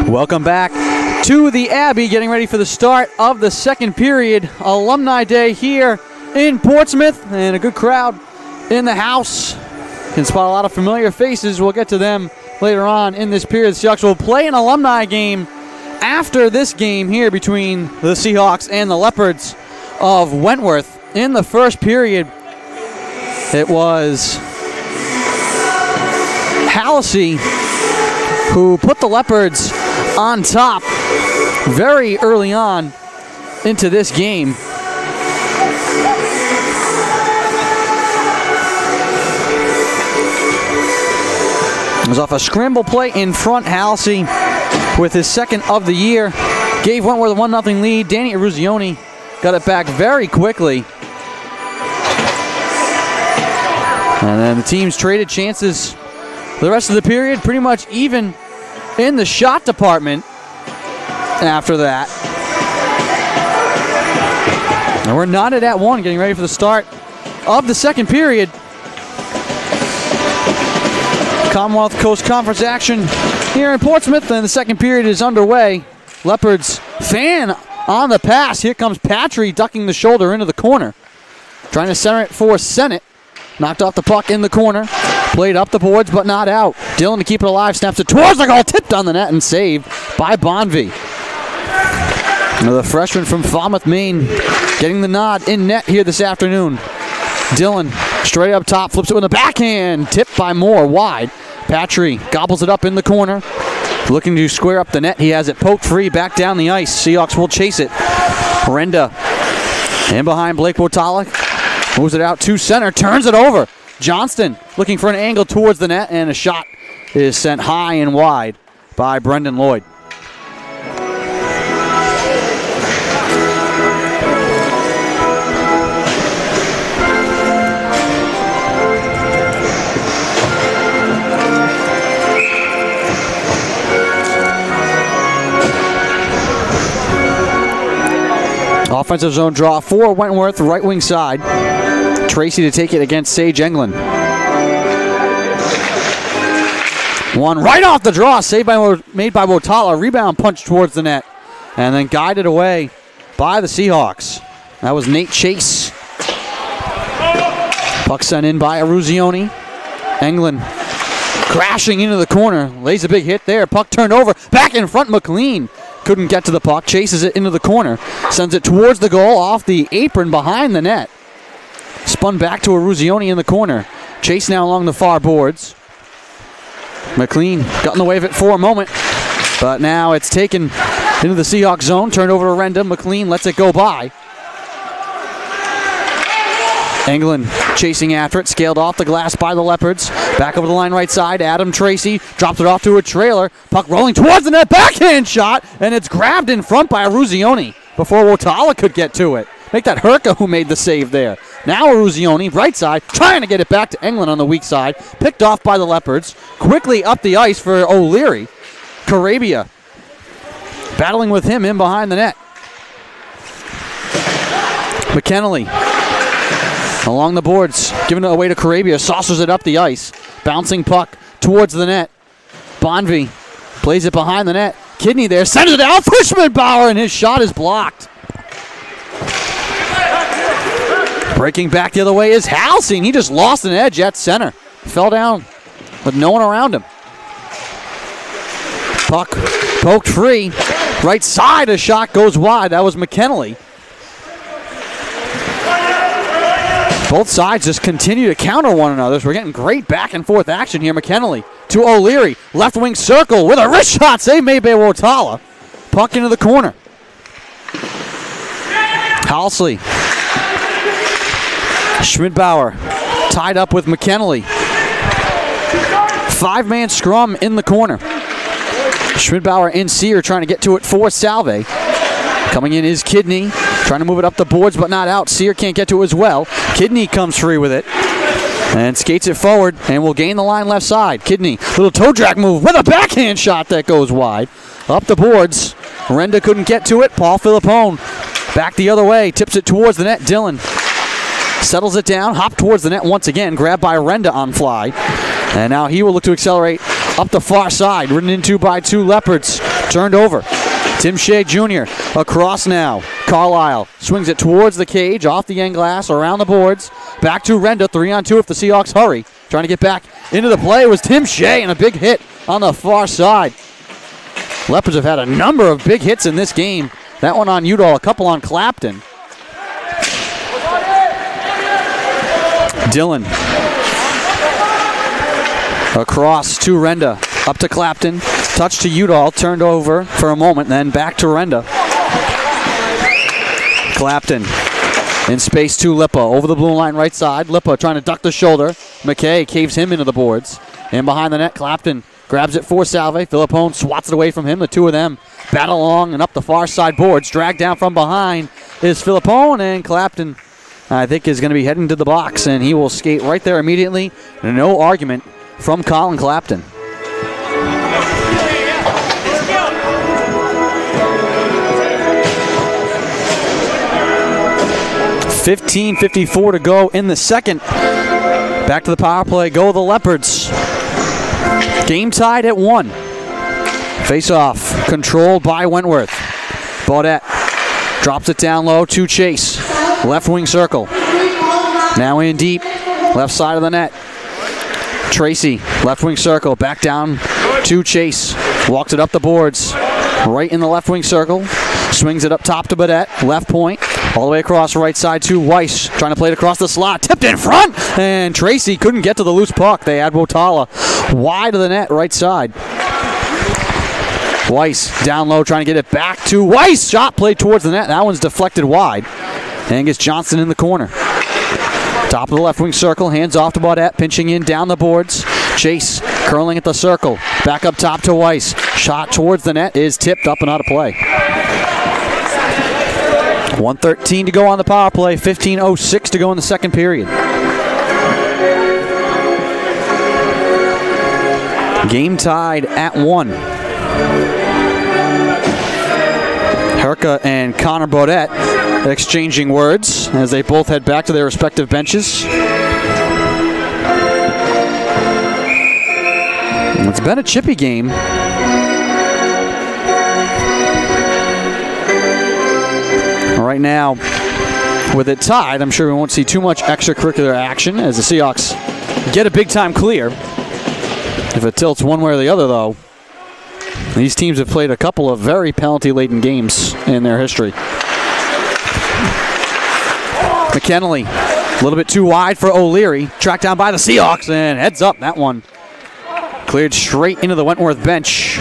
Welcome back to the Abbey, getting ready for the start of the second period. Alumni Day here in Portsmouth, and a good crowd in the house. Can spot a lot of familiar faces. We'll get to them later on in this period. The Seahawks will play an alumni game after this game here between the Seahawks and the Leopards of Wentworth. In the first period, it was Halsey who put the Leopards on top very early on into this game. It was off a scramble play in front. Halsey, with his second of the year, gave Wentworth a 1-0 lead. Danny Eruzione got it back very quickly. And then the teams traded chances the rest of the period, pretty much even in the shot department after that. And we're knotted at 1, getting ready for the start of the second period. Commonwealth Coast Conference action here in Portsmouth, and the second period is underway. Leopards fan on the pass. Here comes Patry ducking the shoulder into the corner. Trying to center it for Sennett. Knocked off the puck in the corner. Played up the boards, but not out. Dillon to keep it alive. Snaps it towards the goal. Tipped on the net and saved by Bonvie. The freshman from Falmouth, Maine, getting the nod in net here this afternoon. Dillon straight up top. Flips it with a backhand. Tipped by Moore wide. Patry gobbles it up in the corner. Looking to square up the net. He has it poked free back down the ice. Seahawks will chase it. Renda in behind Blake Wotala. Moves it out to center, turns it over. Johnston looking for an angle towards the net, and a shot is sent high and wide by Brendan Lloyd. Offensive zone draw for Wentworth, right wing side. Tracy to take it against Sage Englund. One right off the draw, made by Wotala. Rebound punch towards the net, and then guided away by the Seahawks. That was Nate Chase. Puck sent in by Eruzione. Englund crashing into the corner. Lays a big hit there. Puck turned over. Back in front, McLean. Couldn't get to the puck. Chases it into the corner. Sends it towards the goal off the apron behind the net. Spun back to Eruzione in the corner. Chase now along the far boards. McLean got in the way of it for a moment, but now it's taken into the Seahawks zone. Turned over to Renda. McLean lets it go by. Englund chasing after it. Scaled off the glass by the Leopards. Back over the line right side. Adam Tracy drops it off to a trailer. Puck rolling towards the net. Backhand shot, and it's grabbed in front by Eruzione before Wotala could get to it. Make that Herka who made the save there. Now Eruzione, right side, trying to get it back to Englund on the weak side. Picked off by the Leopards. Quickly up the ice for O'Leary. Carabia battling with him in behind the net. McKennelly along the boards, giving it away to Carabia. Saucers it up the ice. Bouncing puck towards the net. Bonvie plays it behind the net. Kidney there, sends it out for Schmidbauer, and his shot is blocked. Breaking back the other way is Halsey, and he just lost an edge at center. Fell down with no one around him. Puck poked free. Right side, a shot goes wide. That was McKennelly. Both sides just continue to counter one another. So we're getting great back and forth action here. McKennelly to O'Leary. Left wing circle with a wrist shot. Save made by Wotala. Puck into the corner. Halsey. Schmidbauer tied up with McKennelly. 5-man scrum in the corner. Schmidbauer and Sear trying to get to it for Salve. Coming in is Kidney. Trying to move it up the boards, but not out. Sear can't get to it as well. Kidney comes free with it. And skates it forward, and will gain the line left side. Kidney, little toe drag move with a backhand shot that goes wide. Up the boards. Renda couldn't get to it. Paul Filippone back the other way. Tips it towards the net. Dillon settles it down. Hop towards the net once again. Grabbed by Renda on fly. And now he will look to accelerate up the far side. Ridden into by two Leopards. turned over. Tim Shea Jr. across now. Carlisle swings it towards the cage, off the end glass, around the boards. Back to Renda, 3-on-2 if the Seahawks hurry. Trying to get back into the play was Tim Shea, and a big hit on the far side. Leopards have had a number of big hits in this game. That one on Udall, a couple on Clapton. Dillon across to Renda. Up to Clapton. Touch to Udall. Turned over for a moment. Then back to Renda. Clapton in space to Lippa. Over the blue line right side. Lippa trying to duck the shoulder. McKay caves him into the boards. And behind the net, Clapton grabs it for Salve. Philippone swats it away from him. The two of them battle along and up the far side boards. Dragged down from behind is Philippone. And Clapton, I think, is going to be heading to the box. And he will skate right there immediately. No argument from Colin Clapton. 15:54 to go in the second. Back to the power play. Go the Leopards. Game tied at 1. Face-off controlled by Wentworth. Baudette drops it down low to Chase. Left wing circle. Now in deep. Left side of the net. Tracy, left wing circle. Back down to Chase. Walks it up the boards. Right in the left wing circle. Swings it up top to Baudette. Left point. All the way across right side to Weiss. Trying to play it across the slot. Tipped in front. And Tracy couldn't get to the loose puck. They had Wotala wide of the net right side. Weiss down low trying to get it back to Weiss. Shot played towards the net. That one's deflected wide. Angus Johnson in the corner. Top of the left wing circle. Hands off to Baudette. Pinching in down the boards. Chase curling at the circle. Back up top to Weiss. Shot towards the net is tipped up and out of play. 1:13 to go on the power play. 15:06 to go in the second period. Game tied at 1. Herka and Connor Baudette exchanging words as they both head back to their respective benches. It's been a chippy game. Right now, with it tied, I'm sure we won't see too much extracurricular action as the Seahawks get a big-time clear. If it tilts one way or the other, though, these teams have played a couple of very penalty-laden games in their history. McKinley, a little bit too wide for O'Leary. Tracked down by the Seahawks, and heads up. That one cleared straight into the Wentworth bench.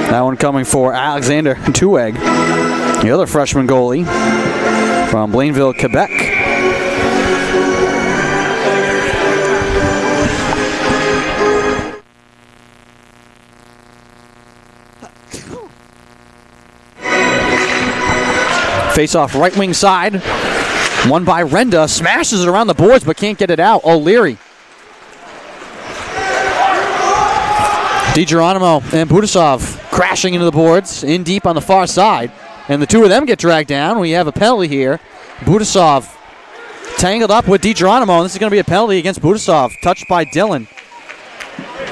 That one coming for Alexander Tueg, the other freshman goalie from Blainville, Quebec. Face-off right wing side. Won by Renda. Smashes it around the boards but can't get it out. O'Leary. DiGeronimo and Budasov crashing into the boards in deep on the far side. And the two of them get dragged down. We have a penalty here. Budasov tangled up with DiGeronimo. And this is going to be a penalty against Budasov. Touched by Dillon.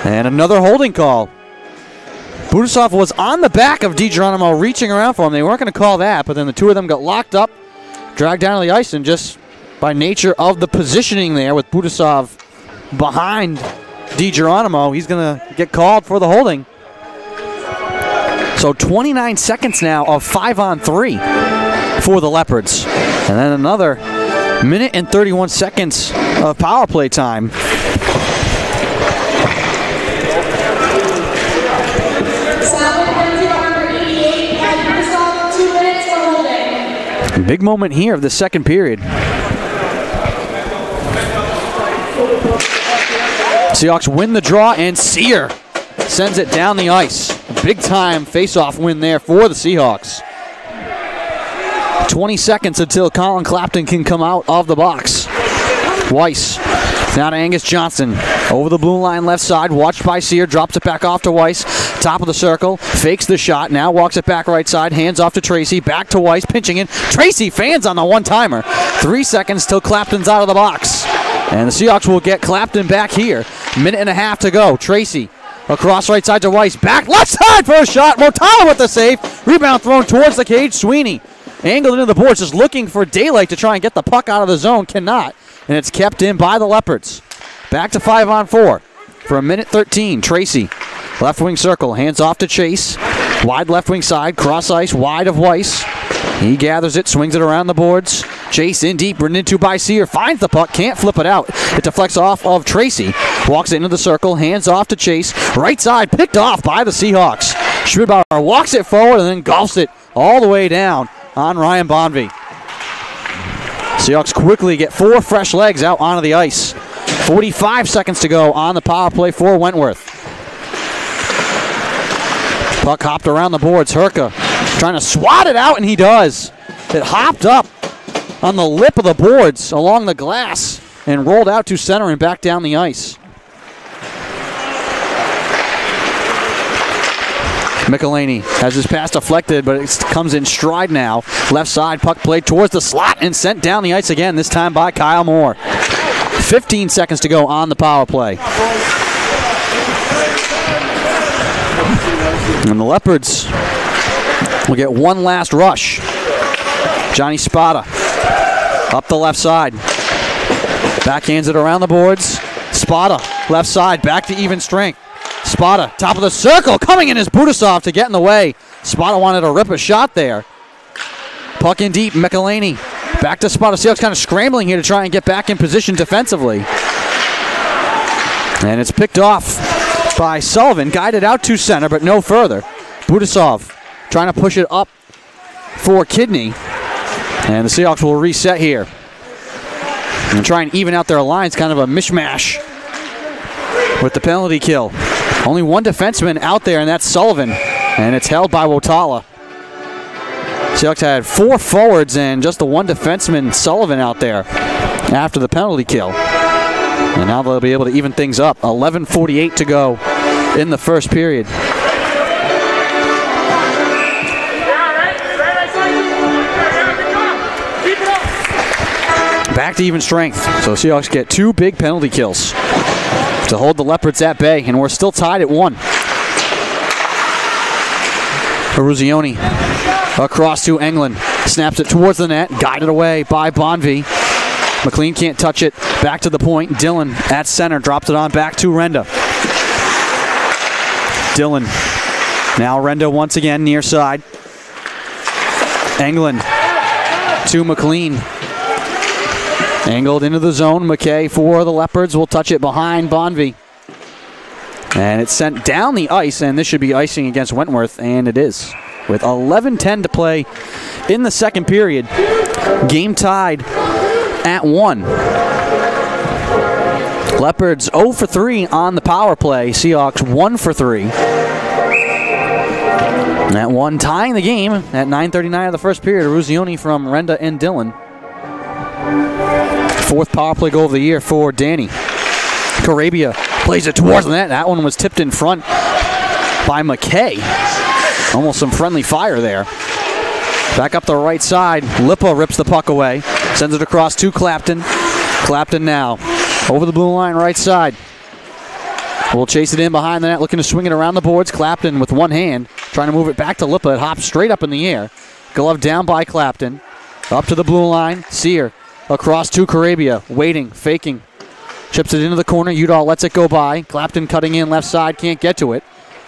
And another holding call. Budasov was on the back of DiGeronimo reaching around for him. They weren't going to call that, but then the two of them got locked up, dragged down to the ice, and just by nature of the positioning there with Budasov behind DiGeronimo, he's going to get called for the holding. So 29 seconds now of 5-on-3 for the Leopards. And then another minute and 31 seconds of power play time. Big moment here of the second period. Seahawks win the draw, and Sear sends it down the ice. Big time face-off win there for the Seahawks. 20 seconds until Colin Clapton can come out of the box. Weiss down to Angus Johnson. Over the blue line left side, watched by Sear, drops it back off to Weiss. Top of the circle, fakes the shot, now walks it back right side, hands off to Tracy, back to Weiss, pinching in. Tracy fans on the one-timer. 3 seconds till Clapton's out of the box. And the Seahawks will get Clapton back here. Minute and a half to go. Tracy Across right side to Weiss. Back left side for a shot. Motala with the save. Rebound thrown towards the cage. Sweeney angled into the boards, just looking for daylight to try and get the puck out of the zone. Cannot. And it's kept in by the Leopards. Back to 5-on-4 for a minute 13. Tracy, left wing circle, hands off to Chase. Wide left wing side, cross ice, wide of Weiss. He gathers it, swings it around the boards. Chase in deep, run into by Sear, finds the puck, can't flip it out. It deflects off of Tracy. Walks it into the circle, hands off to Chase. Right side, picked off by the Seahawks. Schmidbauer walks it forward and then golfs it all the way down on Ryan Bonvie. Seahawks quickly get 4 fresh legs out onto the ice. 45 seconds to go on the power play for Wentworth. Puck hopped around the boards. Herka trying to swat it out, and he does. It hopped up on the lip of the boards along the glass and rolled out to center and back down the ice. Michelini has his pass deflected, but it comes in stride now. Left side, puck played towards the slot and sent down the ice again, this time by Kyle Moore. 15 seconds to go on the power play. And the Leopards will get one last rush. Johnny Spada up the left side. Backhands it around the boards. Spada, left side, back to even strength. Spada, top of the circle, coming in is Budasov to get in the way. Spada wanted to rip a shot there. Puck in deep, Michelini. Back to Spada. Seahawks kind of scrambling here to try and get back in position defensively. And it's picked off by Sullivan, guided out to center, but no further. Budasov trying to push it up for Kidney. And the Seahawks will reset here. And try and even out their lines, kind of a mishmash with the penalty kill. Only one defenseman out there, and that's Sullivan. And it's held by Wotala. Seahawks had 4 forwards and just the one defenseman, Sullivan, out there after the penalty kill. And now they'll be able to even things up. 11:48 to go in the first period. Back to even strength. So Seahawks get 2 big penalty kills to hold the Leopards at bay, and we're still tied at 1. Eruzione across to Englund. Snaps it towards the net, guided away by Bonvie. McLean can't touch it. Back to the point. Dillon at center, drops it on back to Renda. Dillon. Now Renda once again near side. Englund to McLean. Angled into the zone. McKay for the Leopards will touch it behind Bonvie. And it's sent down the ice, and this should be icing against Wentworth, and it is. With 11:10 to play in the second period. Game tied at 1. Leopards 0 for 3 on the power play. Seahawks 1 for 3. That one tying the game at 9:39 of the first period. Eruzione from Renda and Dillon. 4th power play goal of the year for Danny. Carabia plays it towards the net. That one was tipped in front by McKay. Almost some friendly fire there. Back up the right side. Lippa rips the puck away. Sends it across to Clapton. Clapton now over the blue line right side. We'll chase it in behind the net, looking to swing it around the boards. Clapton with one hand, trying to move it back to Lippa. It hops straight up in the air. Glove down by Clapton. Up to the blue line. Sear across to Carabia. Waiting, faking. Chips it into the corner. Udall lets it go by. Clapton cutting in left side, can't get to it.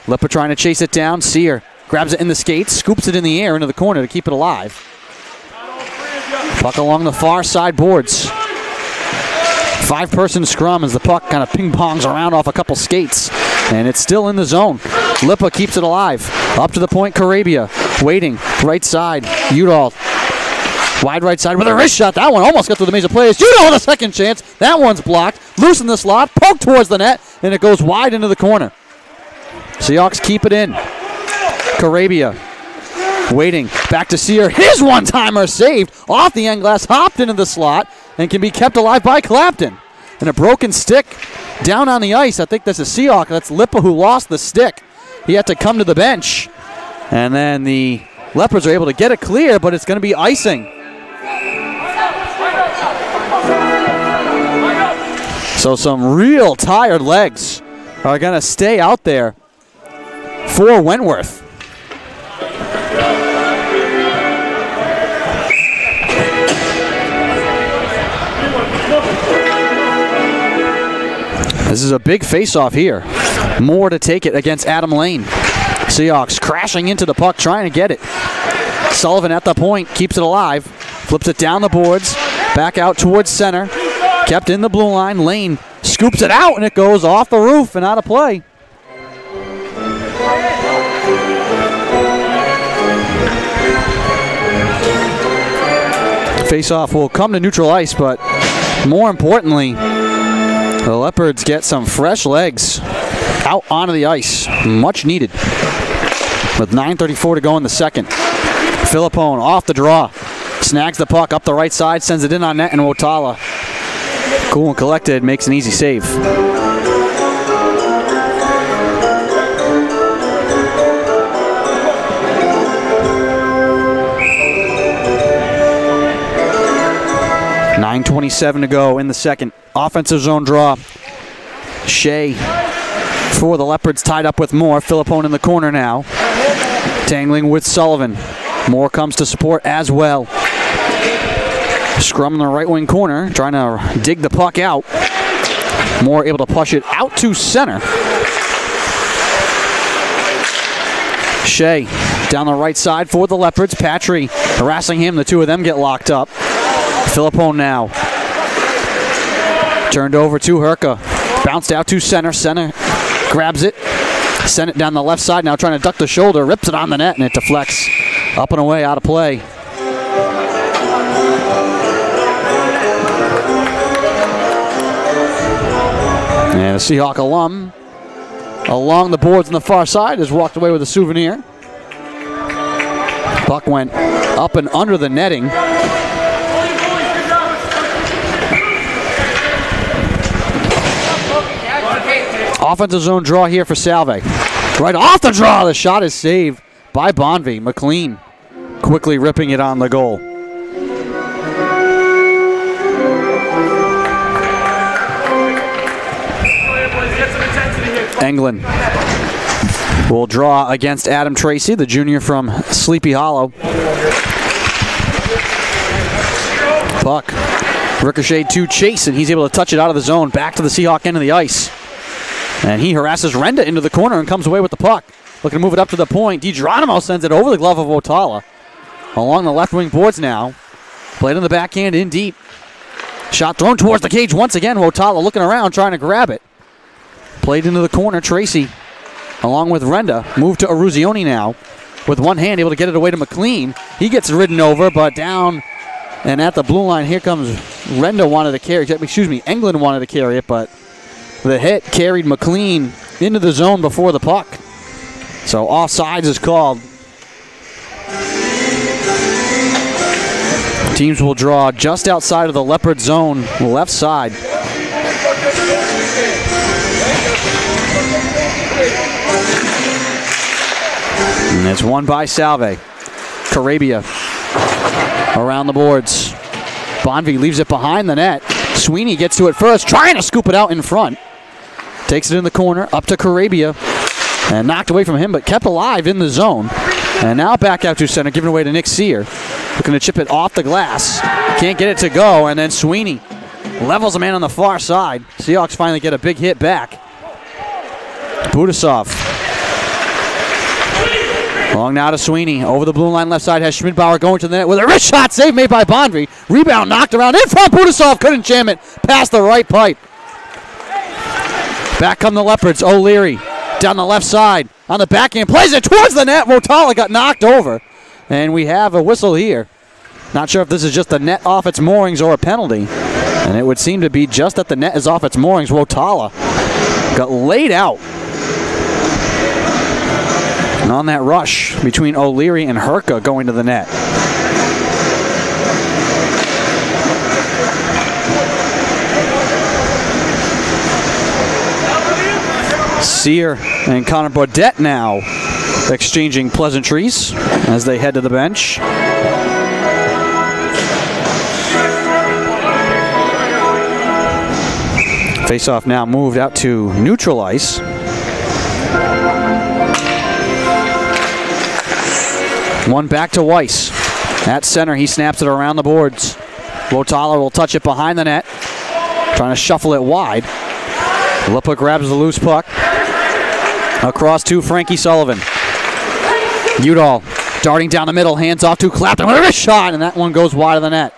Lippa trying to chase it down. Sear grabs it in the skates, scoops it in the air into the corner to keep it alive. Puck along the far side boards. 5-person scrum as the puck kind of ping-pongs around off a couple skates. And it's still in the zone. Lippa keeps it alive. Up to the point, Carabia. Waiting, right side. Udall. Wide right side with a wrist shot. That one almost got through the maze of players. Udall with a second chance. That one's blocked. Loose in the slot. Poked towards the net. And it goes wide into the corner. Seahawks keep it in. Carabia waiting, back to Sear. His one-timer saved off the end glass, hopped into the slot, and can be kept alive by Clapton. And a broken stick down on the ice. I think that's a Seahawk. That's Lippa who lost the stick. He had to come to the bench. And then the Leopards are able to get it clear, but it's going to be icing. So some real tired legs are going to stay out there for Wentworth. This is a big face-off here. More to take it against Adam Lane. Seahawks crashing into the puck, trying to get it. Sullivan at the point, keeps it alive. Flips it down the boards, back out towards center. Kept in the blue line. Lane scoops it out, and it goes off the roof and out of play. Face-off will come to neutral ice, but more importantly, the Leopards get some fresh legs out onto the ice. Much needed. With 9:34 to go in the second. Philippone off the draw. Snags the puck up the right side, sends it in on net, and Wotala, cool and collected, makes an easy save. .9:27 to go in the second. Offensive zone draw. Shea for the Leopards, tied up with Moore. Philippone in the corner now. Tangling with Sullivan. Moore comes to support as well. Scrum in the right wing corner, trying to dig the puck out. Moore able to push it out to center. Shea down the right side for the Leopards. Patry harassing him. The two of them get locked up. Philippone now. Turned over to Herka. Bounced out to center. Center grabs it. Sent it down the left side. Now trying to duck the shoulder. Rips it on the net, and it deflects up and away, out of play. And a Seahawk alum along the boards on the far side has walked away with a souvenir. Puck went up and under the netting. Offensive zone draw here for Salve. Right off the draw, the shot is saved by Bonvie. McLean quickly ripping it on the goal. Englund will draw against Adam Tracy, the junior from Sleepy Hollow. Puck ricocheted to Chase, and he's able to touch it out of the zone, back to the Seahawk end of the ice. And he harasses Renda into the corner and comes away with the puck. Looking to move it up to the point. DiGeronimo sends it over the glove of Wotala. Along the left wing boards now. Played on the backhand in deep. Shot thrown towards the cage once again. Wotala looking around, trying to grab it. Played into the corner. Tracy, along with Renda, moved to Aruzioni now. With one hand, able to get it away to McLean. He gets ridden over, but down and at the blue line. Here comes Renda wanted to carry. Excuse me, Englund wanted to carry it, but the hit carried McLean into the zone before the puck. So offsides is called. Teams will draw just outside of the Leopard zone, left side. And it's won by Salve. Carabia around the boards. Bonvie leaves it behind the net. Sweeney gets to it first, trying to scoop it out in front. Takes it in the corner, up to Carabia. And knocked away from him, but kept alive in the zone. And now back out to center, giving away to Nick Sear. Looking to chip it off the glass. Can't get it to go, and then Sweeney levels a man on the far side. Seahawks finally get a big hit back. Budasov. Long now to Sweeney. Over the blue line left side has Schmidbauer going to the net with a wrist shot. Save made by Bonvie. Rebound knocked around in front. Budasov couldn't jam it past the right pipe. Back come the Leopards. O'Leary down the left side on the backhand. Plays it towards the net. Wotala got knocked over. And we have a whistle here. Not sure if this is just the net off its moorings or a penalty. And it would seem to be just that the net is off its moorings. Wotala got laid out. And on that rush between O'Leary and Herka going to the net. Sear and Connor Baudette now exchanging pleasantries as they head to the bench. Face-off now moved out to neutral ice. One back to Weiss. At center, he snaps it around the boards. Wotala will touch it behind the net. Trying to shuffle it wide. Lipa grabs the loose puck. Across to Frankie Sullivan. Udall darting down the middle, hands off to Clapton with a wrist shot, and that one goes wide of the net.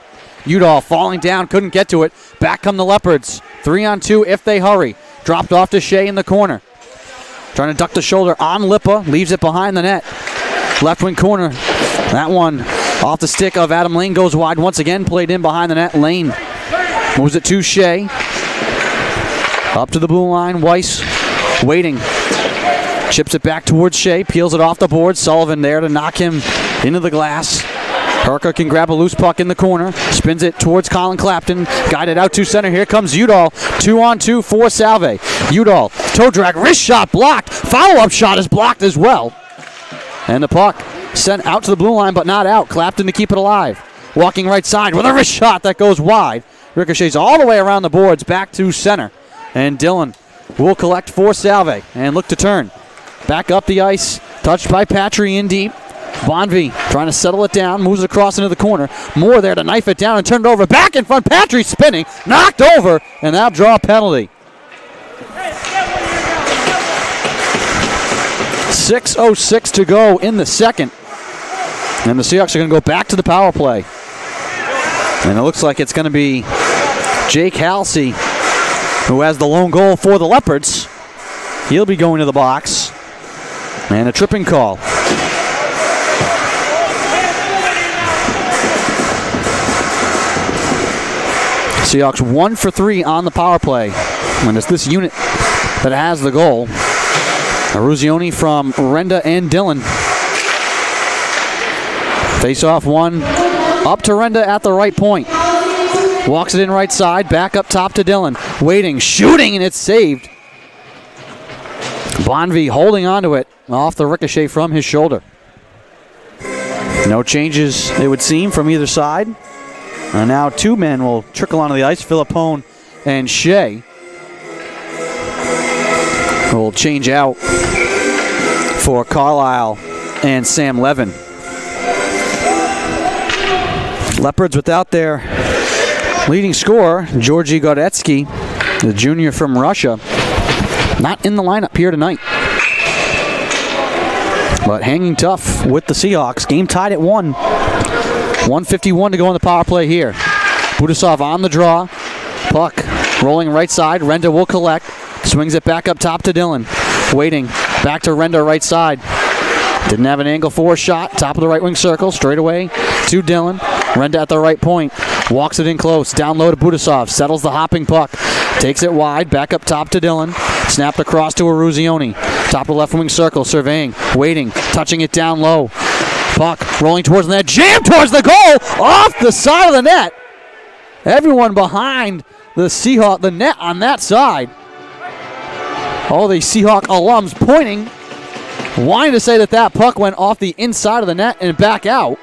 Udall falling down, couldn't get to it. Back come the Leopards. 3-on-2 if they hurry. Dropped off to Shea in the corner. Trying to duck the shoulder on Lipa, leaves it behind the net. Left wing corner. That one off the stick of Adam Lane goes wide. Once again played in behind the net. Lane moves it to Shea. Up to the blue line. Weiss waiting. Chips it back towards Shea. Peels it off the board. Sullivan there to knock him into the glass. Herka can grab a loose puck in the corner. Spins it towards Colin Clapton. Guided out to center. Here comes Udall. 2-on-2 for Salve. Udall. Toe drag. Wrist shot blocked. Follow-up shot is blocked as well. And the puck sent out to the blue line, but not out. Clapton to keep it alive. Walking right side with a wrist shot that goes wide. Ricochets all the way around the boards back to center. And Dillon will collect for Salve and look to turn. Back up the ice. Touched by Patry in deep. Bonvie trying to settle it down. Moves it across into the corner. Moore there to knife it down and turn it over. Back in front. Patry spinning. Knocked over. And that'll draw a penalty. 6:06 to go in the second. And the Seahawks are going to go back to the power play. And it looks like it's going to be Jake Halsey who has the lone goal for the Leopards. He'll be going to the box. And a tripping call. Seahawks 1 for 3 on the power play. And it's this unit that has the goal. Aruzioni from Renda and Dillon. Face-off one. Up to Renda at the right point. Walks it in right side. Back up top to Dillon. Waiting, shooting, and it's saved. Bonvie holding onto it off the ricochet from his shoulder. No changes, it would seem, from either side. And now two men will trickle onto the ice. Philippone and Shea will change out for Carlisle and Sam Levin. Leopards without their leading scorer, Georgi Godetsky, the junior from Russia, not in the lineup here tonight. But hanging tough with the Seahawks. Game tied at 1. 1:51 to go on the power play here. Budasov on the draw. Puck rolling right side. Renda will collect. Swings it back up top to Dillon. Waiting. Back to Renda right side. Didn't have an angle for a shot. Top of the right wing circle. Straight away to Dillon. Renda at the right point. Walks it in close. Down low to Budasov. Settles the hopping puck. Takes it wide. Back up top to Dillon. Snapped across to Aruzioni. Top of the left wing circle. Surveying. Waiting. Touching it down low. Puck rolling towards the net. Jam towards the goal. Off the side of the net. Everyone behind the Seahawk, the net on that side. All the Seahawk alums pointing, wanting to say that that puck went off the inside of the net and back out.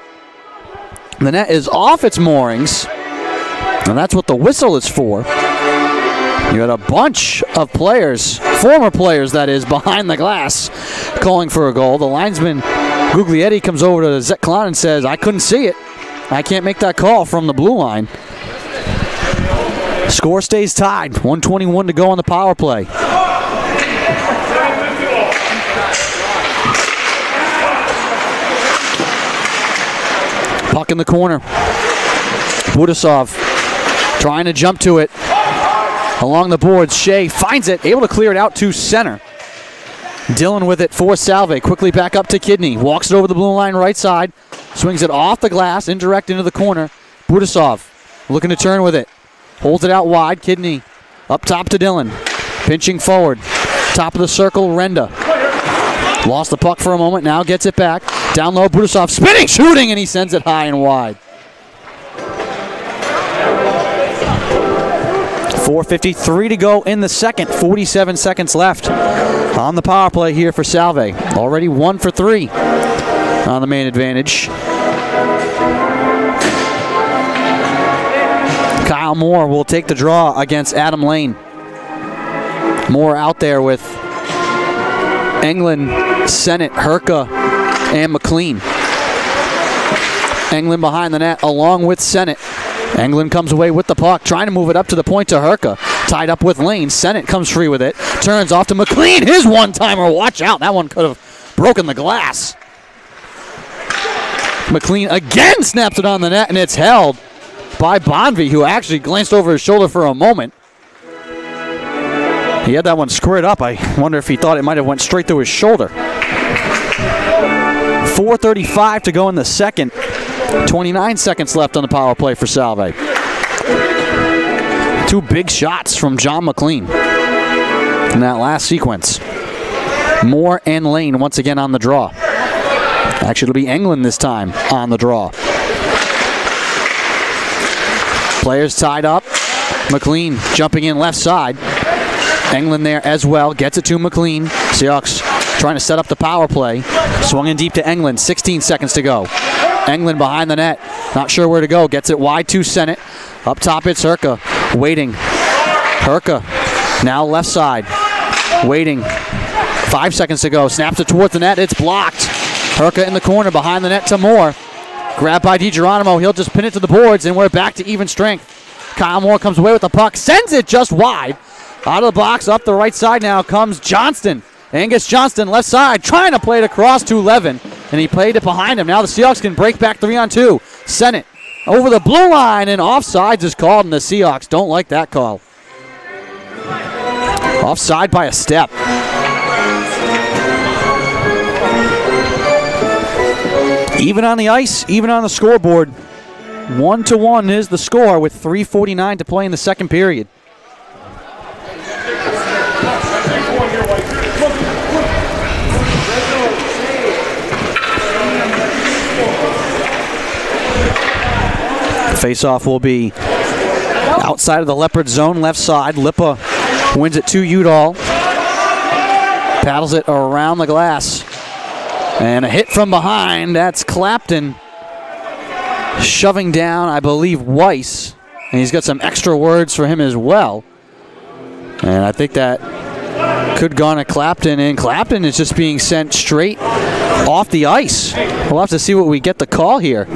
The net is off its moorings, and that's what the whistle is for. You had a bunch of players, former players that is, behind the glass calling for a goal. The linesman, Guglietti, comes over to Zach Klein and says, I couldn't see it. I can't make that call from the blue line. Score stays tied. 1:21 to go on the power play. Puck in the corner. Budasov trying to jump to it. Along the boards, Shea finds it, able to clear it out to center. Dillon with it for Salve. Quickly back up to Kidney. Walks it over the blue line right side. Swings it off the glass, indirect into the corner. Budasov looking to turn with it. Holds it out wide. Kidney up top to Dillon. Pinching forward. Top of the circle, Renda. Lost the puck for a moment, now gets it back. Down low, Budasov spinning, shooting, and he sends it high and wide. 4:53 to go in the second. 47 seconds left on the power play here for Salve. Already 1 for 3 on the man advantage. Kyle Moore will take the draw against Adam Lane. Moore out there with Englund, Sennett, Herka, and McLean. Englund behind the net along with Sennett. Englund comes away with the puck, trying to move it up to the point to Herka. Tied up with Lane. Sennett comes free with it. Turns off to McLean. His one-timer. Watch out. That one could have broken the glass. McLean again snaps it on the net, and it's held by Bonvie, who actually glanced over his shoulder for a moment. He had that one squared up. I wonder if he thought it might have went straight through his shoulder. 4:35 to go in the second. 29 seconds left on the power play for Salve. Two big shots from John McLean in that last sequence. Moore and Lane once again on the draw. Actually, it'll be Englund this time on the draw. Players tied up. McLean jumping in left side. Englund there as well. Gets it to McLean. Seahawks trying to set up the power play. Swung in deep to Englund. 16 seconds to go. Englund behind the net. Not sure where to go. Gets it wide to Sennett. Up top it's Herka. Waiting. Herka now left side. Waiting. 5 seconds to go. Snaps it towards the net. It's blocked. Herka in the corner behind the net to Moore. Grabbed by DiGeronimo. He'll just pin it to the boards, and we're back to even strength. Kyle Moore comes away with the puck. Sends it just wide. Out of the box, up the right side now comes Johnston. Angus Johnston, left side, trying to play it across to Levin, and he played it behind him. Now the Seahawks can break back 3-on-2. Sennett over the blue line, and offsides is called, and the Seahawks don't like that call. Offside by a step. Even on the ice, even on the scoreboard. 1-1 is the score with 3:49 to play in the second period. Face-off will be outside of the Leopard zone, left side. Lippa wins it to Udall. Paddles it around the glass. And a hit from behind. That's Clapton shoving down, I believe, Weiss. And he's got some extra words for him as well. And I think that could go on to Clapton. And Clapton is just being sent straight off the ice. We'll have to see what we get the call here.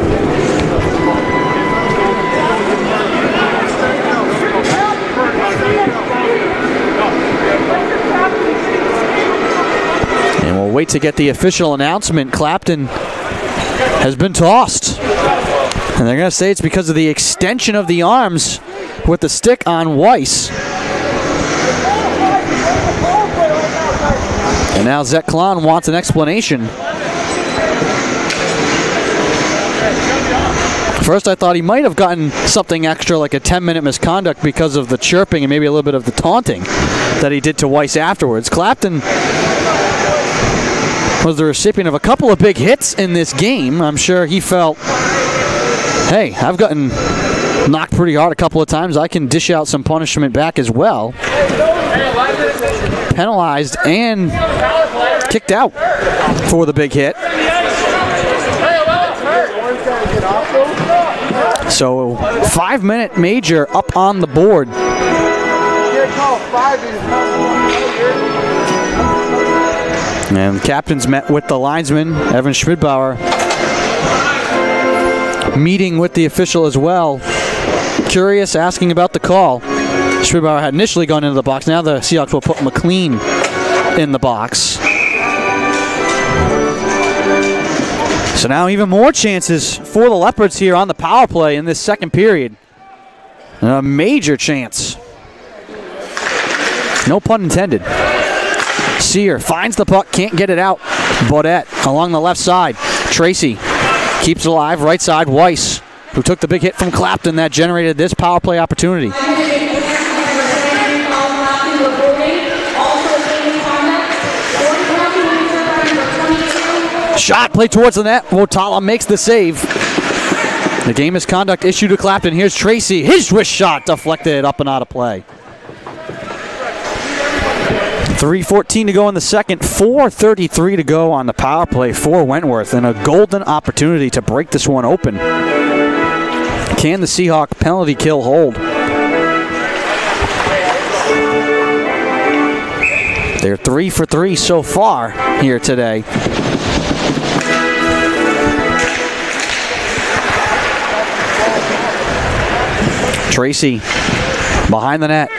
And we'll wait to get the official announcement. Clapton has been tossed. And they're going to say it's because of the extension of the arms with the stick on Weiss. And now Zach Klon wants an explanation. First I thought he might have gotten something extra, like a 10-minute misconduct because of the chirping and maybe a little bit of the taunting that he did to Weiss afterwards. Clapton was the recipient of a couple of big hits in this game. I'm sure he felt, hey, I've gotten knocked pretty hard a couple of times. I can dish out some punishment back as well. Penalized and kicked out for the big hit. So 5-minute major up on the board. And the captains met with the linesman, Evan Schmidbauer, meeting with the official as well. Curious, asking about the call. Schmidbauer had initially gone into the box. Now the Seahawks will put McLean in the box. So now even more chances for the Leopards here on the power play in this second period. A major chance. No pun intended. Sear finds the puck, can't get it out. Baudette along the left side. Tracy keeps it alive, right side. Weiss, who took the big hit from Clapton that generated this power play opportunity. Shot played towards the net. Wotala makes the save. The game misconduct issue to Clapton. Here's Tracy. His wrist shot deflected up and out of play. 3:14 to go in the second. 4:33 to go on the power play for Wentworth. And a golden opportunity to break this one open. Can the Seahawk penalty kill hold? They're 3 for 3 so far here today. Tracy behind the net.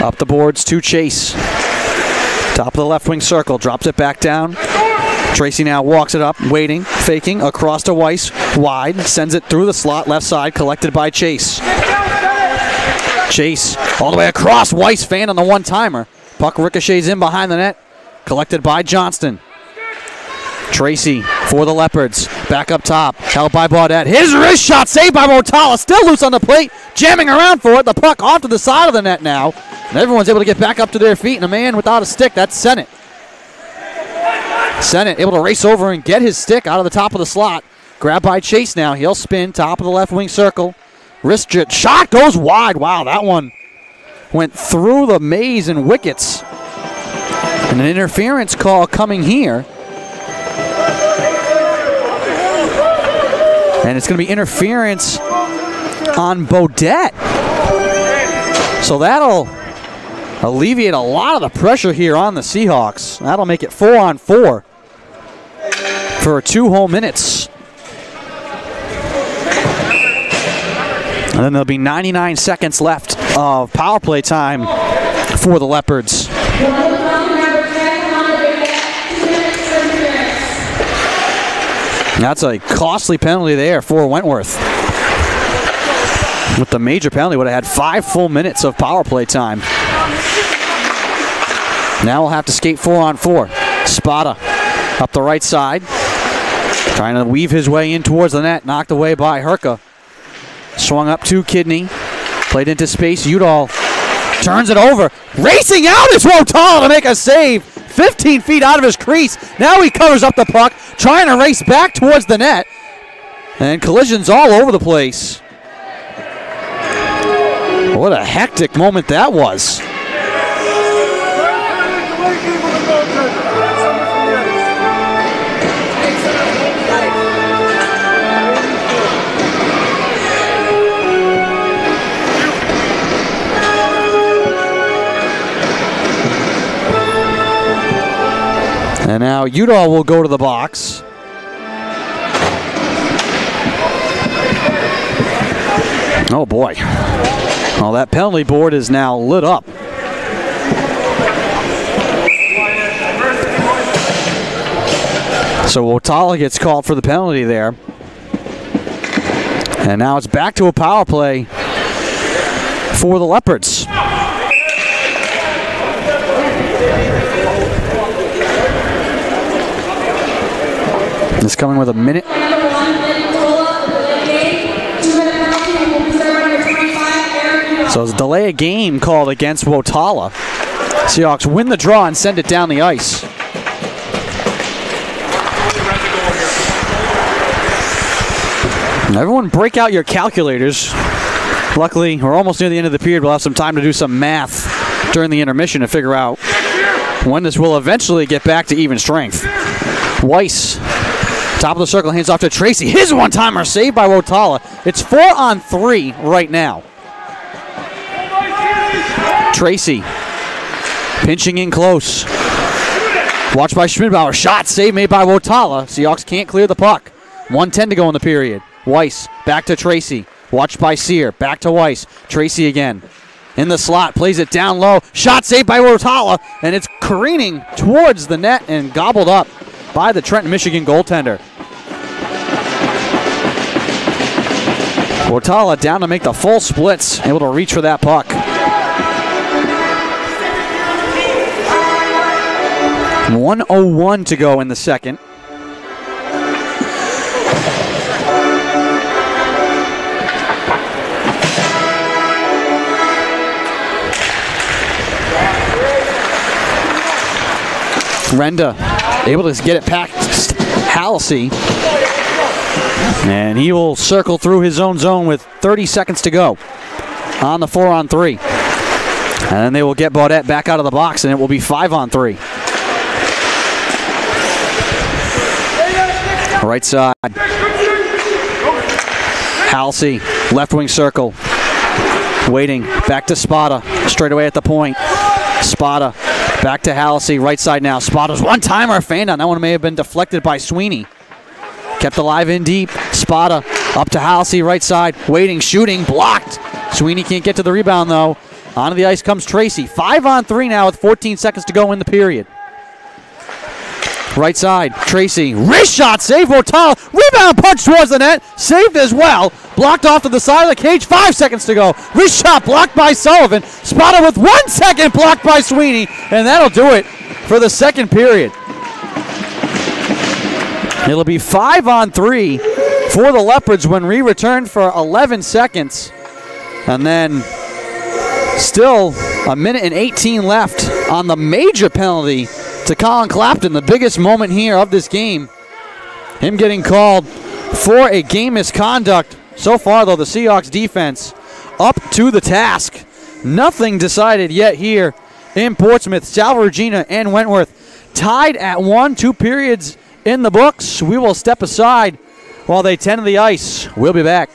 Up the boards to Chase. Top of the left wing circle, drops it back down. Tracy now walks it up, waiting, faking, across to Weiss, wide, sends it through the slot, left side, collected by Chase. Chase all the way across, Weiss fan on the one-timer. Puck ricochets in behind the net, collected by Johnston. Tracy for the Leopards, back up top, held by Baudette. His wrist shot saved by Motala, still loose on the plate, jamming around for it. The puck off to the side of the net now, and everyone's able to get back up to their feet, and a man without a stick, that's Sennett. Sennett able to race over and get his stick out of the top of the slot. Grabbed by Chase now, he'll spin, top of the left wing circle. Wrist shot goes wide. Wow, that one went through the maze and wickets. And an interference call coming here. And it's going to be interference on Baudette. So that'll alleviate a lot of the pressure here on the Seahawks. That'll make it 4-on-4 for 2 whole minutes. And then there'll be 99 seconds left of power play time for the Leopards. That's a costly penalty there for Wentworth. With the major penalty, would have had 5 full minutes of power play time. Now we'll have to skate 4-on-4. Spada up the right side, trying to weave his way in towards the net, knocked away by Herka. Swung up to Kidney, played into space. Udall turns it over. Racing out is Wotala to make a save. 15 feet out of his crease. Now he covers up the puck, trying to race back towards the net. And collisions all over the place. What a hectic moment that was. And now Udall will go to the box. Oh boy. Well, that penalty board is now lit up. So Wotala gets called for the penalty there. And now it's back to a power play for the Leopards. It's coming with a minute. So it's a delay of game called against Wotala. Seahawks win the draw and send it down the ice. And everyone break out your calculators. Luckily, we're almost near the end of the period. We'll have some time to do some math during the intermission to figure out when this will eventually get back to even strength. Weiss, top of the circle, hands off to Tracy. His one-timer saved by Wotala. It's 4-on-3 right now. Tracy pinching in close. Watched by Schmidbauer. Shot save made by Wotala. Seahawks can't clear the puck. 1:10 to go in the period. Weiss back to Tracy. Watched by Sear. Back to Weiss. Tracy again. In the slot. Plays it down low. Shot saved by Wotala. And it's careening towards the net and gobbled up by the Trenton, Michigan goaltender. Wotala down to make the full splits. Able to reach for that puck. 1:01 to go in the second. Renda able to get it past Halsey. And he will circle through his own zone with 30 seconds to go on the 4-on-3. And then they will get Baudette back out of the box, and it will be 5-on-3. Right side. Halsey, left wing circle. Waiting, back to Spada, straight away at the point. Spada back to Halsey, right side now. Spada's one-timer fanned on. That one may have been deflected by Sweeney. Kept alive in deep. Spada up to Halsey, right side. Waiting, shooting, blocked. Sweeney can't get to the rebound, though. Onto the ice comes Tracy. 5-on-3 now with 14 seconds to go in the period. Right side, Tracy. Wrist shot, save Vortal. Rebound punch towards the net. Saved as well. Blocked off to the side of the cage. 5 seconds to go. Wrist shot blocked by Sullivan. Spotted with 1 second, blocked by Sweeney. And that'll do it for the second period. It'll be 5-on-3 for the Leopards when we return for 11 seconds. And then still a minute and 18 left on the major penalty to Colin Clapton, the biggest moment here of this game. Him getting called for a game misconduct. So far, though, the Seahawks defense up to the task. Nothing decided yet here in Portsmouth. Salve Regina and Wentworth tied at 1, 2 periods in the books. We will step aside while they tend to the ice. We'll be back.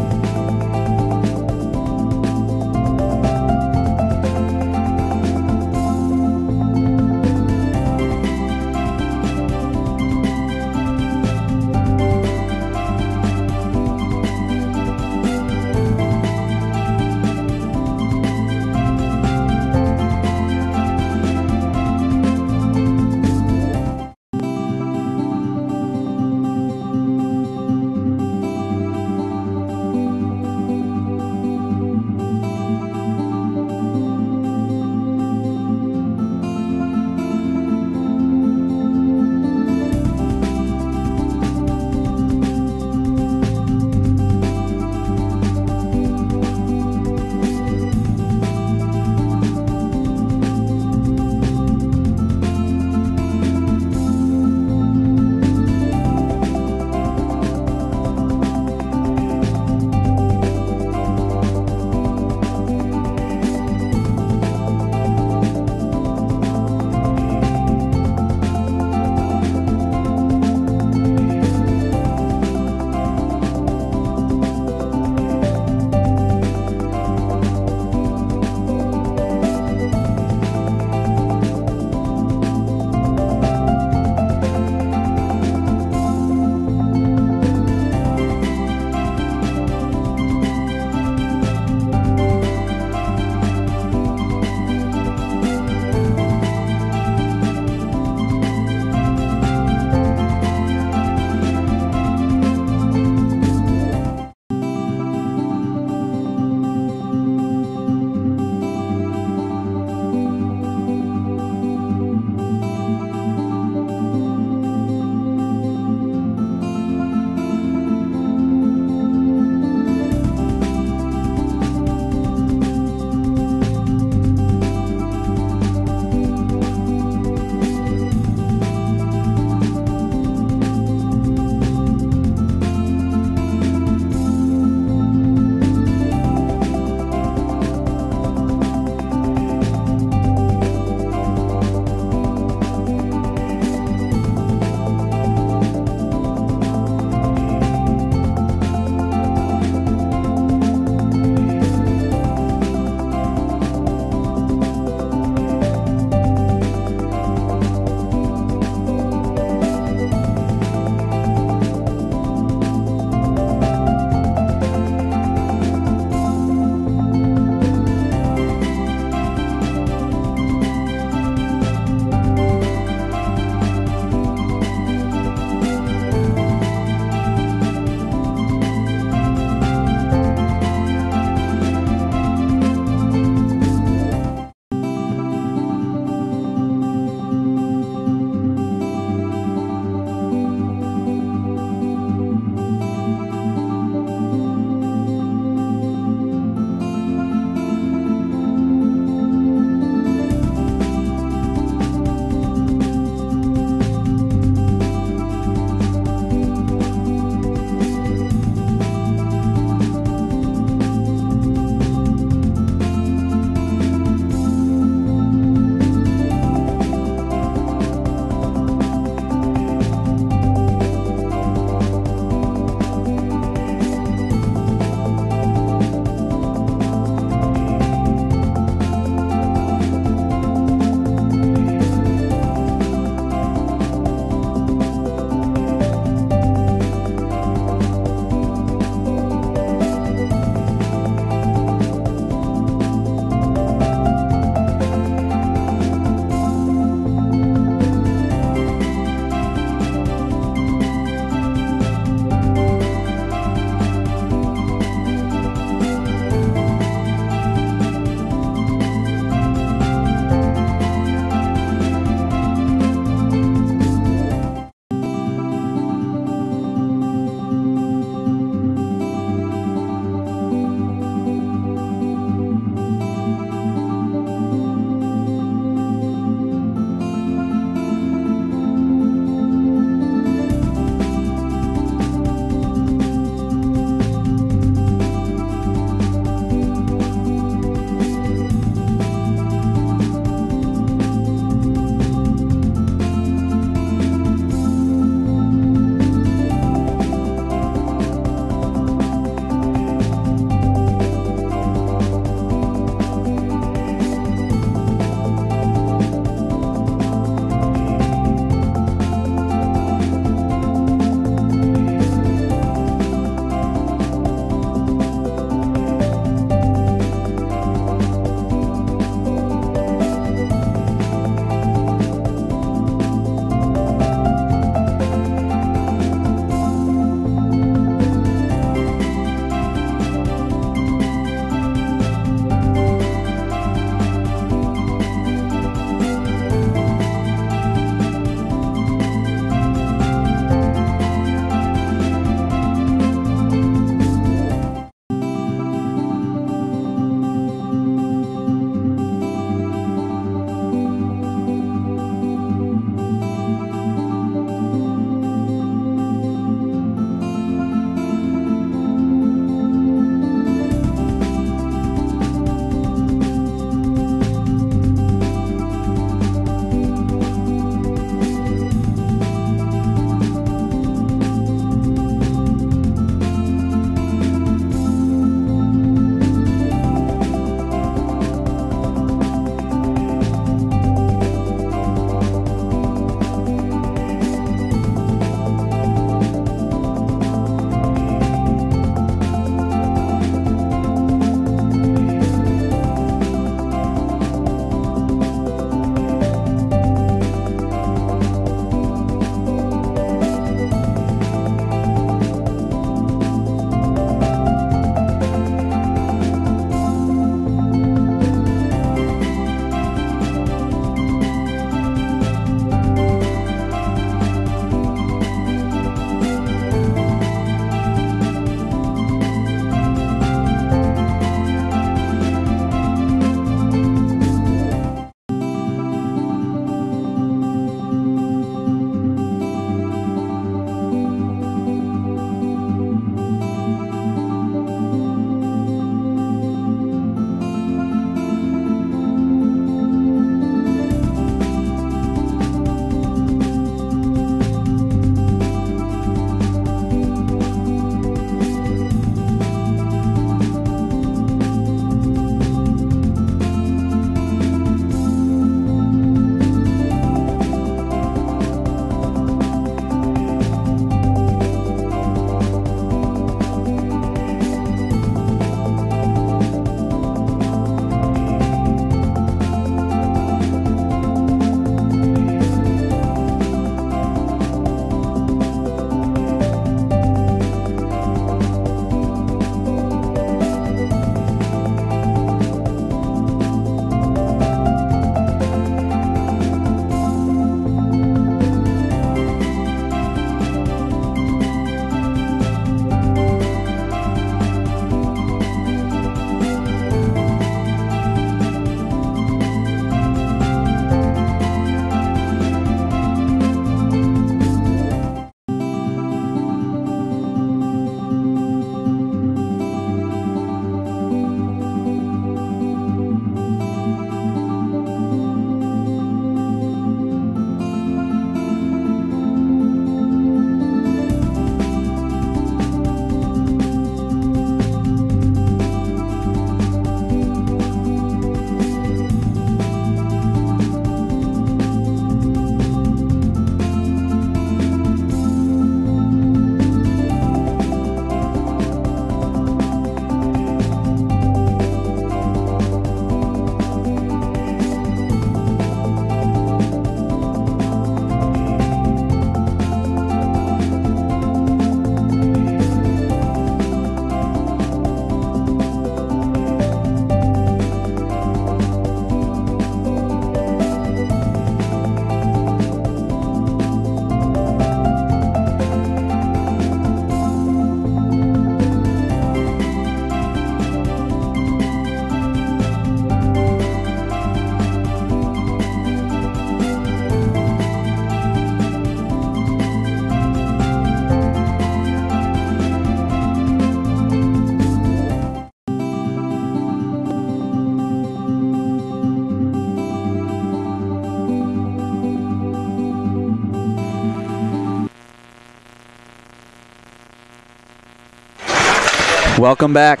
Welcome back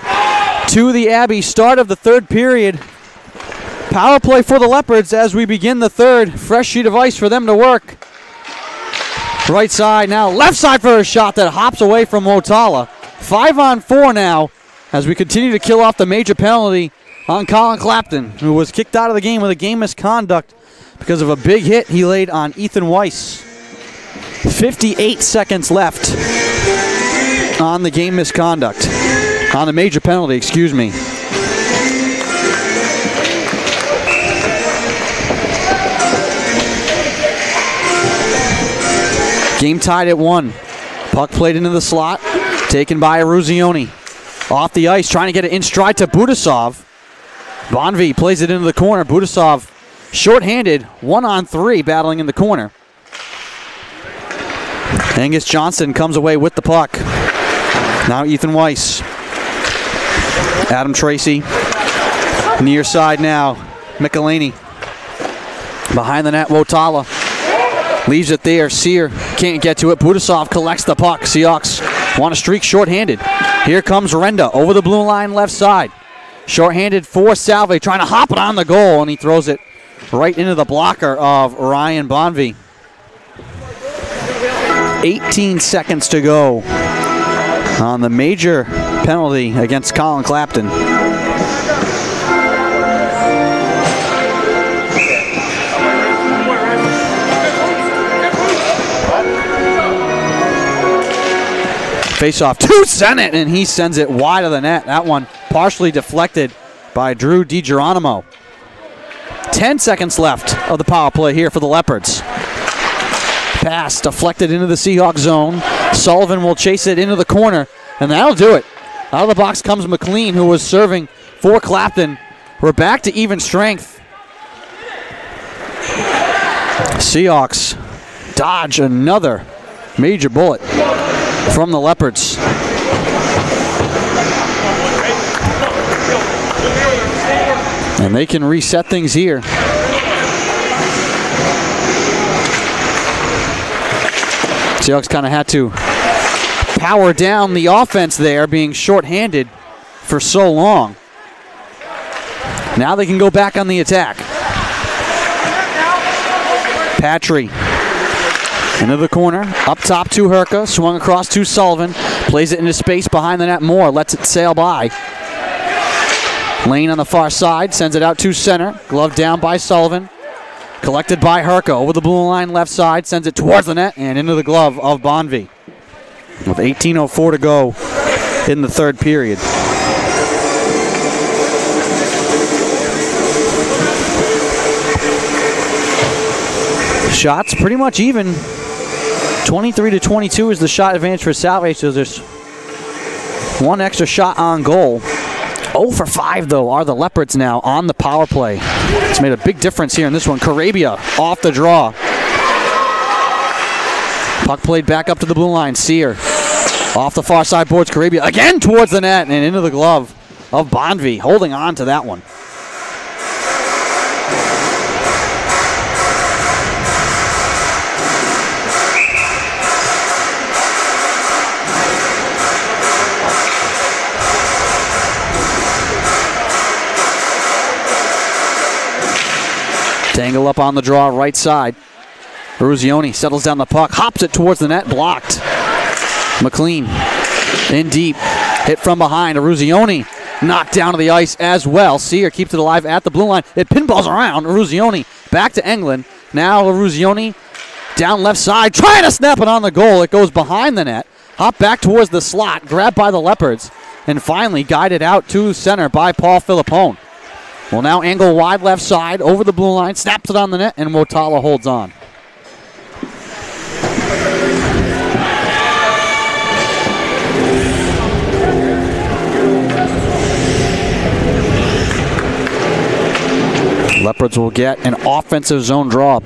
to the Abbey. Start of the third period. Power play for the Leopards as we begin the third. Fresh sheet of ice for them to work. Right side now, left side for a shot that hops away from Wotala. 5-on-4 now as we continue to kill off the major penalty on Colin Clapton, who was kicked out of the game with a game misconduct because of a big hit he laid on Ethan Weiss. 58 seconds left on the game misconduct. On the major penalty, excuse me. Game tied at 1. Puck played into the slot, taken by Eruzione. Off the ice, trying to get it in stride to Budasov. Bonvie plays it into the corner. Budasov shorthanded, 1-on-3, battling in the corner. Angus Johnson comes away with the puck. Now Ethan Weiss. Adam Tracy. Near side now. Michelini. Behind the net, Wotala. Leaves it there. Sear can't get to it. Budasov collects the puck. Seahawks want to streak shorthanded. Here comes Renda over the blue line left side. Shorthanded for Salve, trying to hop it on the goal, and he throws it right into the blocker of Ryan Bonvie. 18 seconds to go on the major penalty against Colin Clapton. Face off to Sennett, and he sends it wide of the net. That one partially deflected by Drew DiGeronimo. 10 seconds left of the power play here for the Leopards. Pass deflected into the Seahawk zone. Sullivan will chase it into the corner, and that'll do it. Out of the box comes McLean, who was serving for Clapton. We're back to even strength. Seahawks dodge another major bullet from the Leopards. And they can reset things here. Seahawks kind of had to power down the offense there, being shorthanded for so long. Now they can go back on the attack. Patry into the corner, up top to Herka, swung across to Sullivan, plays it into space behind the net. Moore lets it sail by. Lane on the far side, sends it out to center, glove down by Sullivan, collected by Herka over the blue line left side, sends it towards the net and into the glove of Bonvie. With 18:04 to go in the third period. Shots pretty much even. 23-22 is the shot advantage for Salve, so there's one extra shot on goal. 0 for 5, though, are the Leopards now on the power play. It's made a big difference here in this one. Carabia off the draw. Puck played back up to the blue line. Sear off the far side boards. Carabia again towards the net and into the glove of Bonvie, holding on to that one. Dangle up on the draw, right side. Eruzione settles down the puck, hops it towards the net, blocked. McLean in deep, hit from behind. Eruzione knocked down to the ice as well. Sear keeps it alive at the blue line. It pinballs around. Eruzione back to Englund. Now Eruzione down left side, trying to snap it on the goal. It goes behind the net, hop back towards the slot, grabbed by the Leopards, and finally guided out to center by Paul Filippone. Will now angle wide left side over the blue line, snaps it on the net, and Wotala holds on. Leopards will get an offensive zone draw.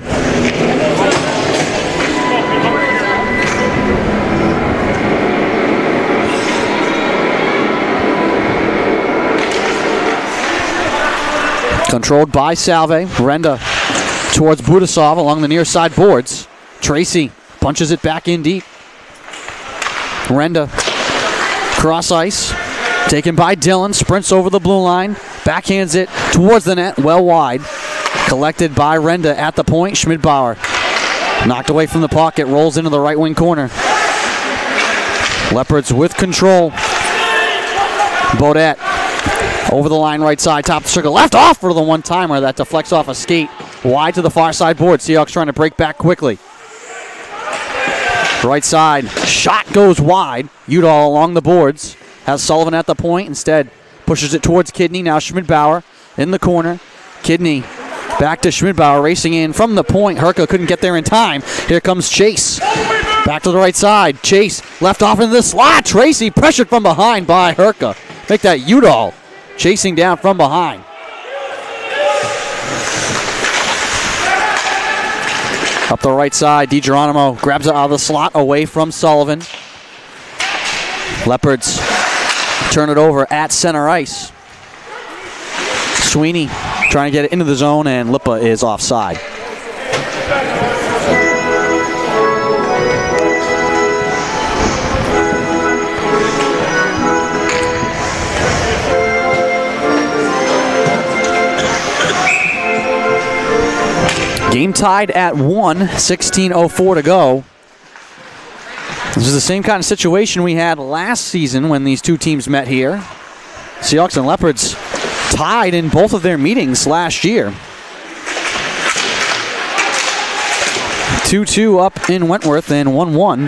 Controlled by Salve. Renda towards Budasov along the near side boards. Tracy punches it back in deep. Renda cross ice. Taken by Dillon, sprints over the blue line, backhands it towards the net, well wide. Collected by Renda at the point. Schmidbauer knocked away from the pocket, rolls into the right wing corner. Leopards with control. Bodette over the line, right side, top of the circle, left off for the one-timer that deflects off a skate. Wide to the far side board. Seahawks trying to break back quickly. Right side, shot goes wide. Udall along the boards. Has Sullivan at the point. Instead, pushes it towards Kidney. Now Schmidbauer in the corner. Kidney back to Schmidbauer, racing in from the point. Herka couldn't get there in time. Here comes Chase. Back to the right side. Chase left off into the slot. Tracy pressured from behind by Herka. Make that Udall chasing down from behind. Up the right side, DiGeronimo grabs it out of the slot away from Sullivan. Leopards turn it over at center ice. Sweeney trying to get it into the zone, and Lipa is offside. Game tied at 1, 16:04 to go. This is the same kind of situation we had last season when these two teams met here. Seahawks and Leopards tied in both of their meetings last year. 2-2 up in Wentworth and 1-1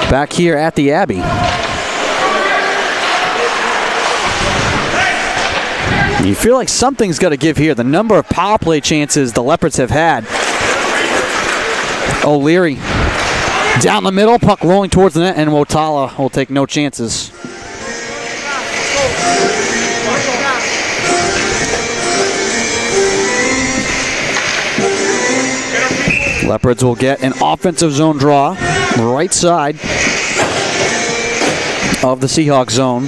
back here at the Abbey. You feel like something's got to give here. The number of power play chances the Leopards have had. O'Leary down the middle, puck rolling towards the net, and Wotala will take no chances. Leopards will get an offensive zone draw, right side of the Seahawks zone.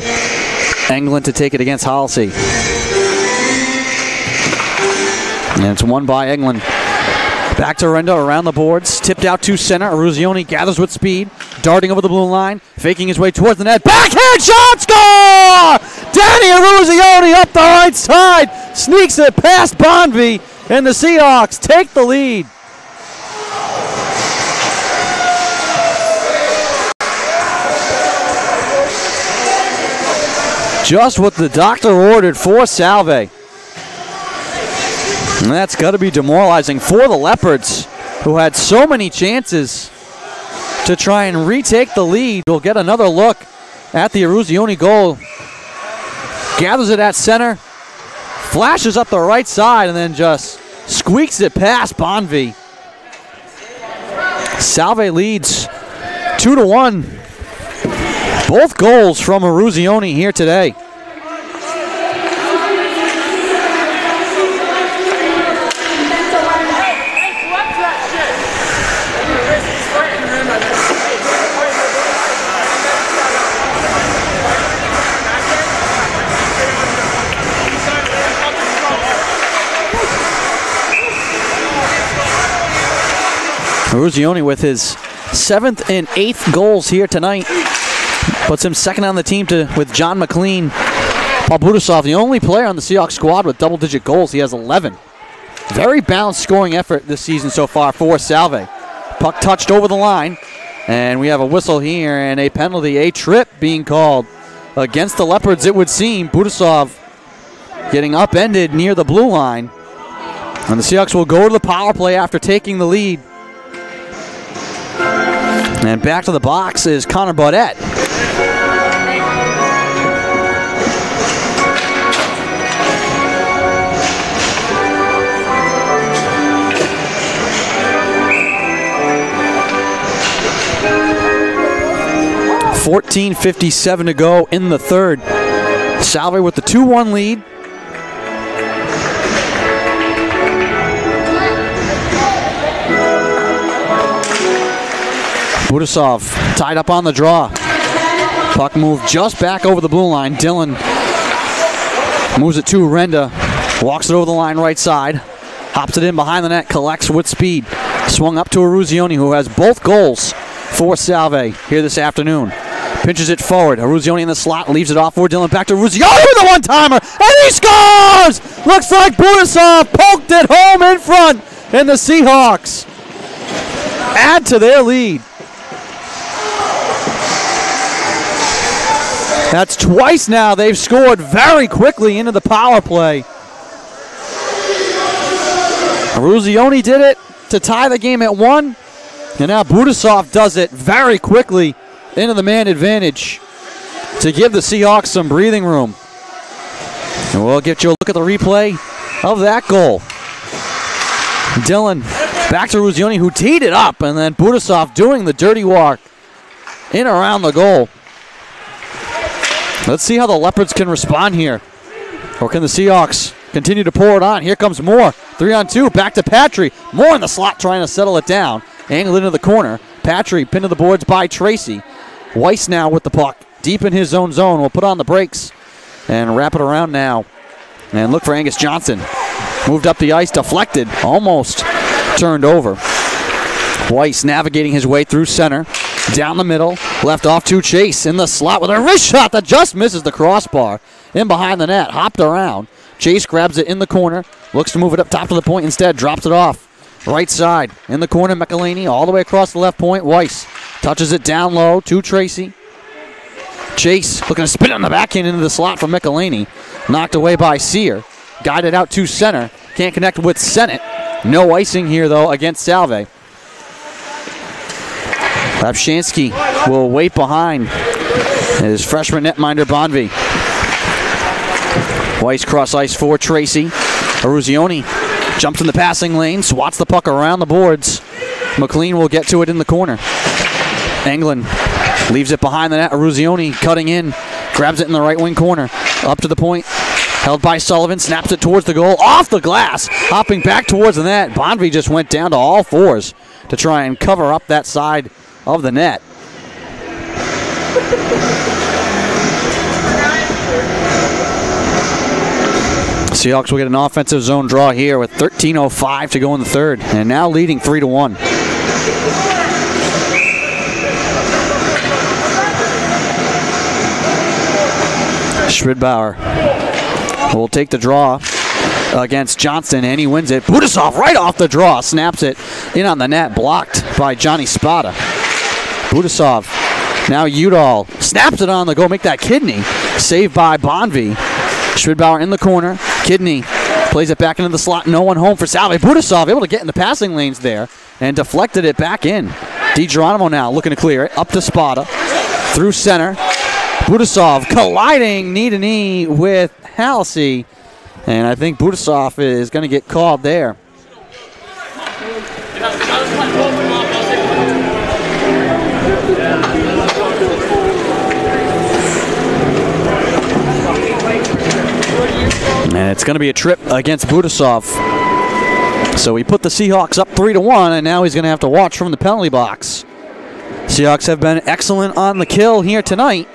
Englund to take it against Halsey. And it's won by Englund. Back to Renda around the boards. Tipped out to center. Aruzioni gathers with speed. Darting over the blue line. Faking his way towards the net. Backhand shot! Score! Danny Aruzioni up the right side. Sneaks it past Bonvie. And the Seahawks take the lead. Just what the doctor ordered for Salve. And that's got to be demoralizing for the Leopards, who had so many chances to try and retake the lead. We'll get another look at the Aruzioni goal. Gathers it at center, flashes up the right side, and then just squeaks it past Bonvie. Salve leads 2-1. Both goals from Aruzioni here today. Aruzioni with his 7th and 8th goals here tonight. Puts him second on the team with John McLean. Paul Budasov, the only player on the Seahawks squad with double-digit goals. He has 11. Very balanced scoring effort this season so far for Salve. Puck touched over the line, and we have a whistle here and a penalty, a trip being called against the Leopards, it would seem. Budasov getting upended near the blue line. And the Seahawks will go to the power play after taking the lead. And back to the box is Connor Baudette. .57 to go in the third. Salve with the 2-1 lead. Budasov tied up on the draw. Puck moved just back over the blue line. Dillon moves it to Renda. Walks it over the line right side. Hops it in behind the net. Collects with speed. Swung up to Aruzioni, who has both goals for Salve here this afternoon. Pinches it forward. Aruzioni in the slot, leaves it off for Dylan. Back to Aruzioni with a one-timer, and he scores! Looks like Budasov poked it home in front, and the Seahawks add to their lead. That's twice now they've scored very quickly into the power play. Aruzioni did it to tie the game at 1, and now Budasov does it very quickly into the man advantage to give the Seahawks some breathing room. And we'll get you a look at the replay of that goal. Dylan back to Aruzioni, who teed it up, and then Budasov doing the dirty walk in around the goal. Let's see how the Leopards can respond here. Or can the Seahawks continue to pour it on? Here comes Moore. 3-on-2. Back to Patry. Moore in the slot trying to settle it down. Angled into the corner. Patry pinned to the boards by Tracy. Weiss now with the puck. Deep in his own zone. Will put on the brakes and wrap it around now. And look for Angus Johnson. Moved up the ice. Deflected. Almost turned over. Weiss navigating his way through center. Down the middle. Left off to Chase in the slot with a wrist shot that just misses the crossbar. In behind the net. Hopped around. Chase grabs it in the corner. Looks to move it up top to the point instead. Drops it off. Right side. In the corner, McElhaney all the way across the left point. Weiss touches it down low to Tracy. Chase looking to spin it on the backhand into the slot from McElhaney. Knocked away by Sear. Guided out to center. Can't connect with Sennett. No icing here, though, against Salve. Lapshansky will wait behind his freshman netminder, Bonvy. Weiss cross ice for Tracy. Aruzioni jumps in the passing lane, swats the puck around the boards. McLean will get to it in the corner. Englund leaves it behind the net. Aruzioni cutting in, grabs it in the right wing corner. Up to the point, held by Sullivan, snaps it towards the goal, off the glass, hopping back towards the net. Bonvy just went down to all fours to try and cover up that side of the net. Seahawks will get an offensive zone draw here with 13:05 to go in the third, and now leading 3-1. Schmidbauer will take the draw against Johnston, and he wins it. Budasov right off the draw, snaps it in on the net, blocked by Johnny Spada. Budasov, now Udall, snaps it on the goal, make that Kidney. Saved by Bonvy. Schmidbauer in the corner. Kidney plays it back into the slot. No one home for Salve. Budasov able to get in the passing lanes there and deflected it back in. DiGeronimo now looking to clear it. Up to Spada. Through center. Budasov colliding knee-to-knee with Halsey. And I think Budasov is going to get called there. And it's going to be a trip against Budasov. So he put the Seahawks up 3-1, and now he's going to have to watch from the penalty box. Seahawks have been excellent on the kill here tonight.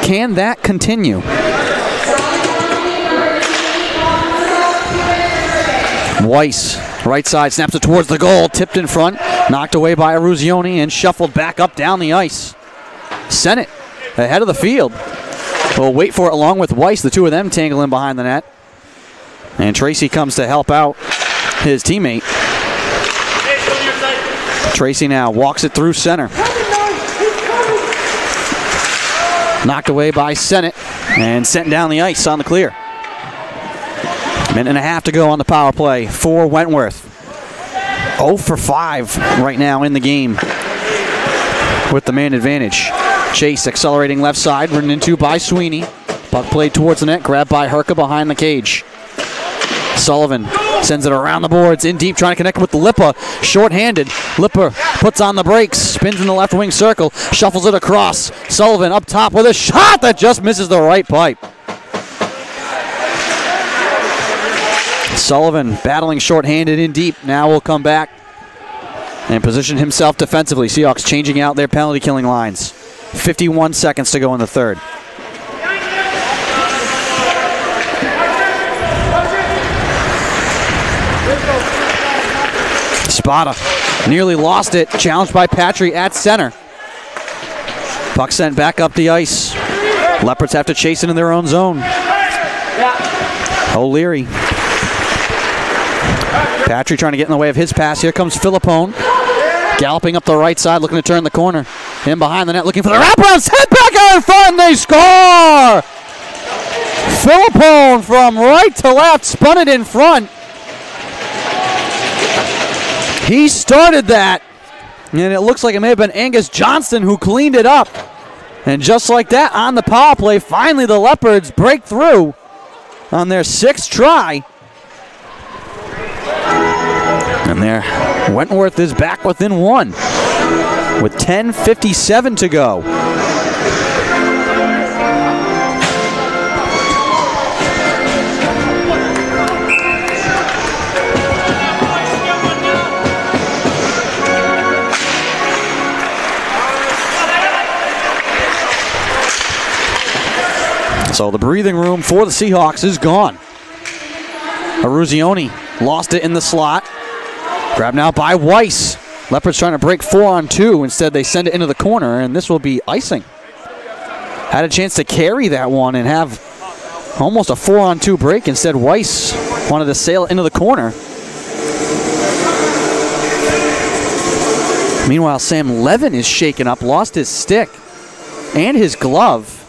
Can that continue? Weiss, right side, snaps it towards the goal, tipped in front, knocked away by Aruzioni, and shuffled back up down the ice. Sennett ahead of the field. We'll wait for it along with Weiss. The two of them tangle in behind the net. And Tracy comes to help out his teammate. Tracy now walks it through center. Knocked away by Sennett and sent down the ice on the clear. Minute and a half to go on the power play for Wentworth. 0 for 5 right now in the game with the man advantage. Chase accelerating left side, run into by Sweeney. Puck played towards the net, grabbed by Herka behind the cage. Sullivan sends it around the boards, in deep, trying to connect with Lippa. Short-handed. Lippa puts on the brakes, spins in the left wing circle, shuffles it across. Sullivan up top with a shot that just misses the right pipe. Sullivan battling short-handed in deep. Now will come back and position himself defensively. Seahawks changing out their penalty killing lines. 51 seconds to go in the third. Spada nearly lost it. Challenged by Patry at center. Puck sent back up the ice. Leopards have to chase it in their own zone. O'Leary. Patry trying to get in the way of his pass. Here comes Philippone. Galloping up the right side, looking to turn the corner. Him behind the net, looking for the wraparound. Sent back out in front, and they score! Philippone from right to left, spun it in front. He started that, and it looks like it may have been Angus Johnston who cleaned it up. And just like that, on the power play, finally the Leopards break through on their 6th try. And there, Wentworth is back within 1 with 10:57 to go. So the breathing room for the Seahawks is gone. Aruzioni lost it in the slot. Grabbed now by Weiss. Leopards trying to break 4-on-2. Instead, they send it into the corner, and this will be icing. Had a chance to carry that one and have almost a 4-on-2 break. Instead, Weiss wanted to sail it into the corner. Meanwhile, Sam Levin is shaken up, lost his stick and his glove.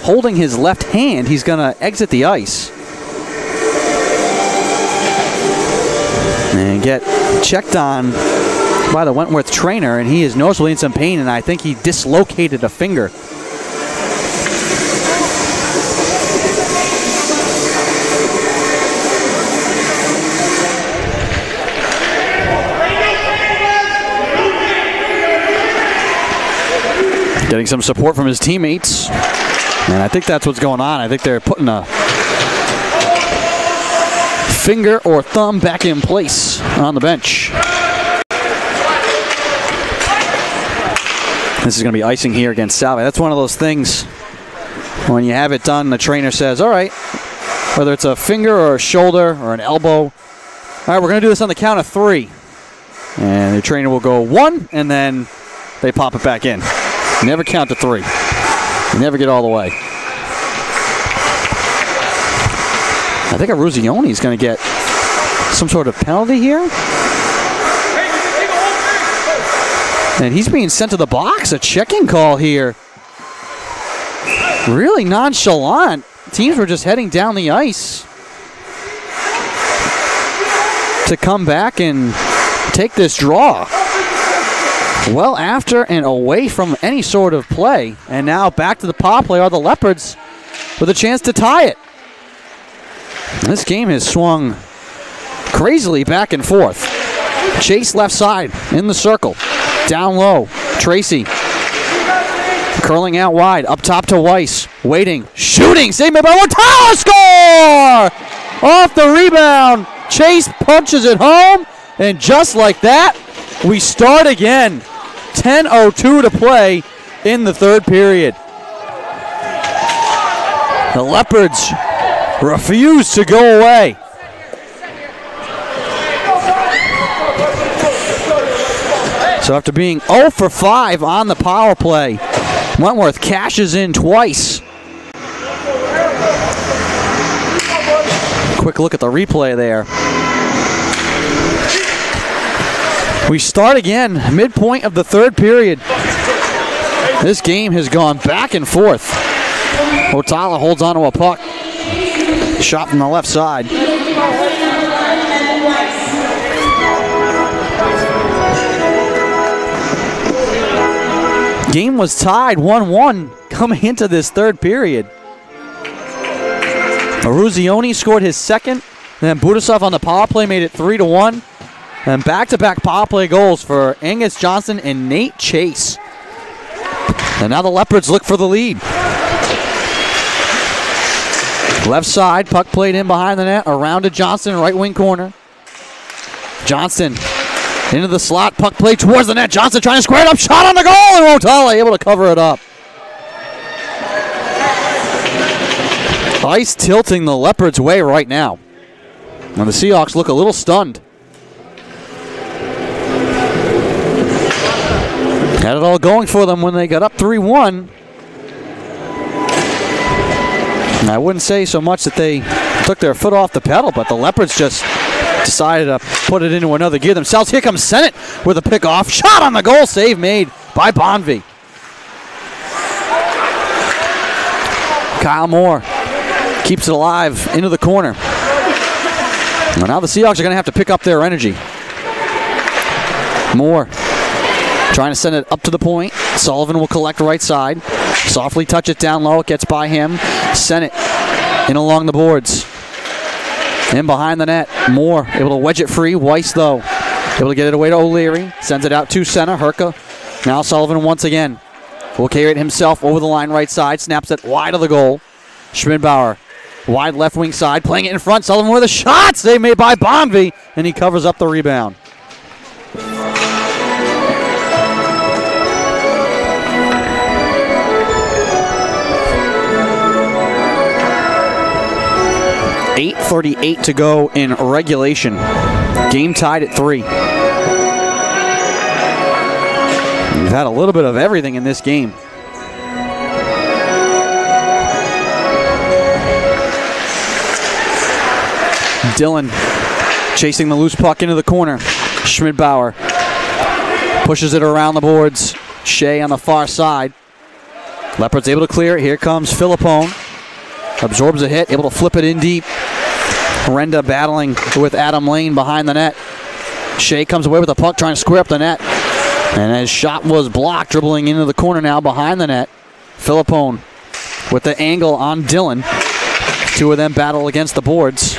Holding his left hand, he's going to exit the ice. And get checked on by the Wentworth trainer, and he is noticeably in some pain, and I think he dislocated a finger. Getting some support from his teammates, and I think that's what's going on. I think they're putting a finger or thumb back in place on the bench. This is going to be icing here against Salve. That's one of those things, when you have it done, the trainer says, all right, whether it's a finger or a shoulder or an elbow, all right, we're going to do this on the count of 3. And the trainer will go 1, and then they pop it back in. Never count to 3. You never get all the way. I think Aruzioni is going to get some sort of penalty here. And he's being sent to the box. A checking call here. Really nonchalant. Teams were just heading down the ice to come back and take this draw. Well after and away from any sort of play. And now back to the power play are the Leopards with a chance to tie it. This game has swung crazily back and forth. Chase left side in the circle. Down low. Tracy. Curling out wide. Up top to Weiss. Waiting. Shooting. Save made by Wentworth. Score! Off the rebound. Chase punches it home. And just like that, we start again. 10:02 to play in the 3rd period. The Leopards refuse to go away. So after being 0 for 5 on the power play, Wentworth cashes in twice. Quick look at the replay there. We start again, midpoint of the 3rd period. This game has gone back and forth. Otala holds onto a puck. Shot from the left side. Game was tied 1-1 coming into this 3rd period. Aruzioni scored his 2nd. Then Budasov on the power play made it 3-1. And back-to-back power play goals for Angus Johnson and Nate Chase. And now the Leopards look for the lead. Left side, puck played in behind the net, around to Johnston, right wing corner. Johnston into the slot, puck played towards the net. Johnston trying to square it up, shot on the goal, and Otala able to cover it up. Ice tilting the Leopards' way right now. And the Seahawks look a little stunned. Had it all going for them when they got up 3-1. I wouldn't say so much that they took their foot off the pedal, but the Leopards just decided to put it into another gear themselves. Here comes Sennett with a pickoff. Shot on the goal. Save made by Bonvie. Kyle Moore keeps it alive into the corner. Well, now the Seahawks are going to have to pick up their energy. Moore trying to send it up to the point. Sullivan will collect right side. Softly touch it down low. It gets by him. Sennett in along the boards. In behind the net. Moore able to wedge it free. Weiss, though, able to get it away to O'Leary. Sends it out to center. Herka. Now Sullivan once again will carry it himself over the line right side. Snaps it wide of the goal. Schmidbauer wide left wing side. Playing it in front. Sullivan with a shot. Save made by Bonvie. And he covers up the rebound. .38 to go in regulation. Game tied at 3. We've had a little bit of everything in this game. Dillon chasing the loose puck into the corner. Schmidbauer pushes it around the boards. Shea on the far side. Leopards able to clear it. Here comes Philippone. Absorbs a hit, able to flip it in deep. Renda battling with Adam Lane behind the net. Shea comes away with the puck, trying to square up the net. And his shot was blocked, dribbling into the corner now behind the net. Philippone with the angle on Dillon. Two of them battle against the boards.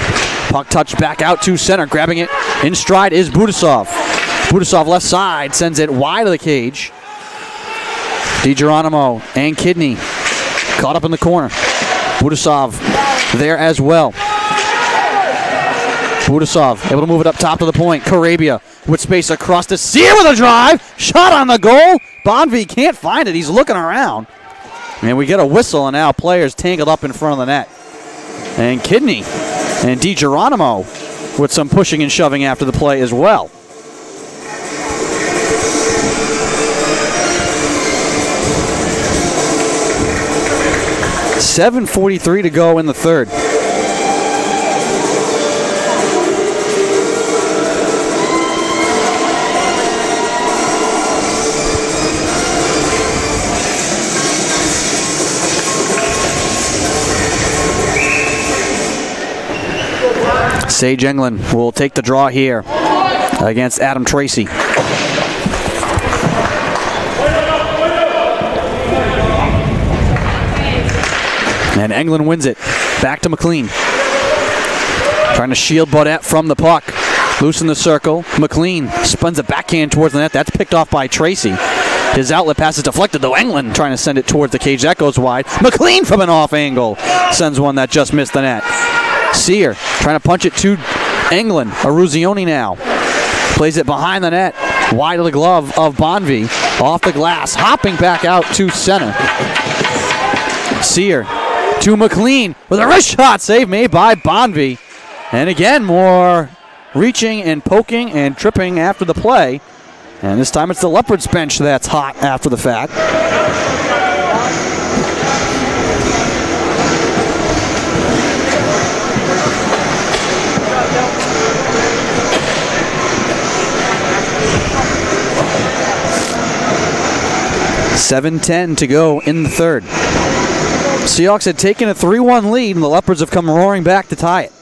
Puck touched back out to center. Grabbing it in stride is Budasov. Budasov left side, sends it wide of the cage. DiGeronimo and Kidney caught up in the corner. Budasov there as well. Budasov able to move it up top to the point. Karabia with space across the Sear with a drive. Shot on the goal. Bonvie can't find it. He's looking around. And we get a whistle, and now players tangled up in front of the net. And Kidney and DiGeronimo with some pushing and shoving after the play as well. .7:43 to go in the third. Sage England will take the draw here against Adam Tracy. And England wins it. Back to McLean. Trying to shield Baudette from the puck. Loose in the circle. McLean spins a backhand towards the net. That's picked off by Tracy. His outlet pass is deflected, though. England trying to send it towards the cage. That goes wide. McLean from an off angle sends one that just missed the net. Sear trying to punch it to England. Aruzioni now. Plays it behind the net. Wide of the glove of Bonvie. Off the glass. Hopping back out to center. Sear to McLean with a wrist shot. Save made by Bonvie. And again, more reaching and poking and tripping after the play. And this time it's the Leopards bench that's hot after the fact. .7:10 to go in the third. Seahawks had taken a 3-1 lead, and the Leopards have come roaring back to tie it.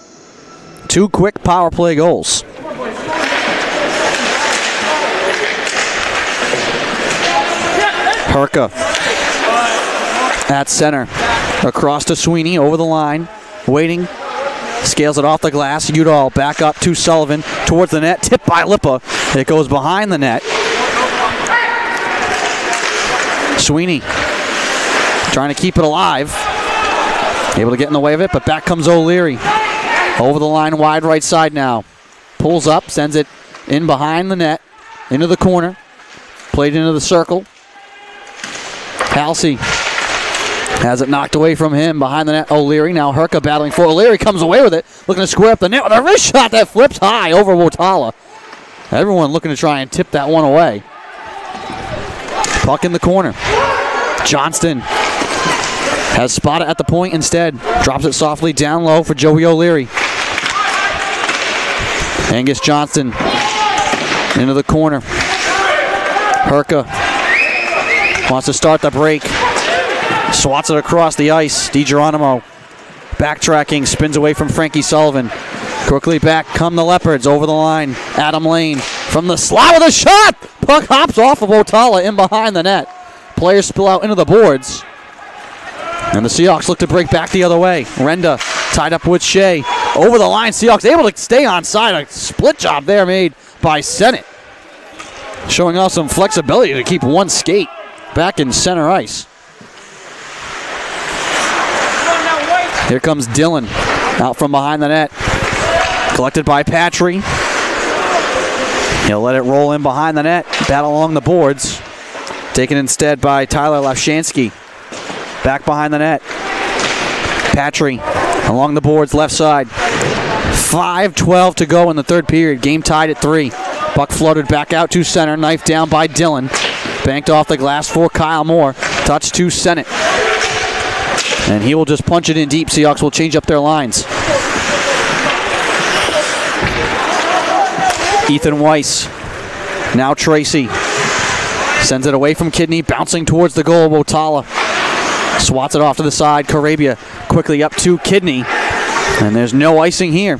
Two quick power play goals. Herka at center. Across to Sweeney, over the line, waiting. Scales it off the glass. Udall back up to Sullivan, towards the net. Tipped by Lippa. It goes behind the net. Sweeney trying to keep it alive. Able to get in the way of it, but back comes O'Leary. Over the line, wide right side now. Pulls up, sends it in behind the net, into the corner. Played into the circle. Halsey has it knocked away from him behind the net. O'Leary, now Herka battling for O'Leary, comes away with it. Looking to square up the net with a wrist shot that flips high over Wotala. Everyone looking to try and tip that one away. Puck in the corner. Johnston has spotted at the point instead. Drops it softly down low for Joey O'Leary. Angus Johnston into the corner. Herka wants to start the break. Swats it across the ice. DiGeronimo backtracking, spins away from Frankie Sullivan. Quickly back come the Leopards over the line. Adam Lane from the slot with a shot. Puck hops off of Otala in behind the net. Players spill out into the boards. And the Seahawks look to break back the other way. Renda tied up with Shea. Over the line, Seahawks able to stay on side. A split job there made by Sennett. Showing off some flexibility to keep one skate back in center ice. Here comes Dillon out from behind the net. Collected by Patry. He'll let it roll in behind the net. Battle along the boards. Taken instead by Tyler Lafshansky. Back behind the net. Patry along the boards, left side. 5:12 to go in the third period. Game tied at 3. Puck floated back out to center. Knife down by Dillon. Banked off the glass for Kyle Moore. Touch to Sennett. And he will just punch it in deep. Seahawks will change up their lines. Ethan Weiss. Now Tracy. Sends it away from Kidney. Bouncing towards the goal of Otala. Swats it off to the side. Carabia quickly up to Kidney. And there's no icing here.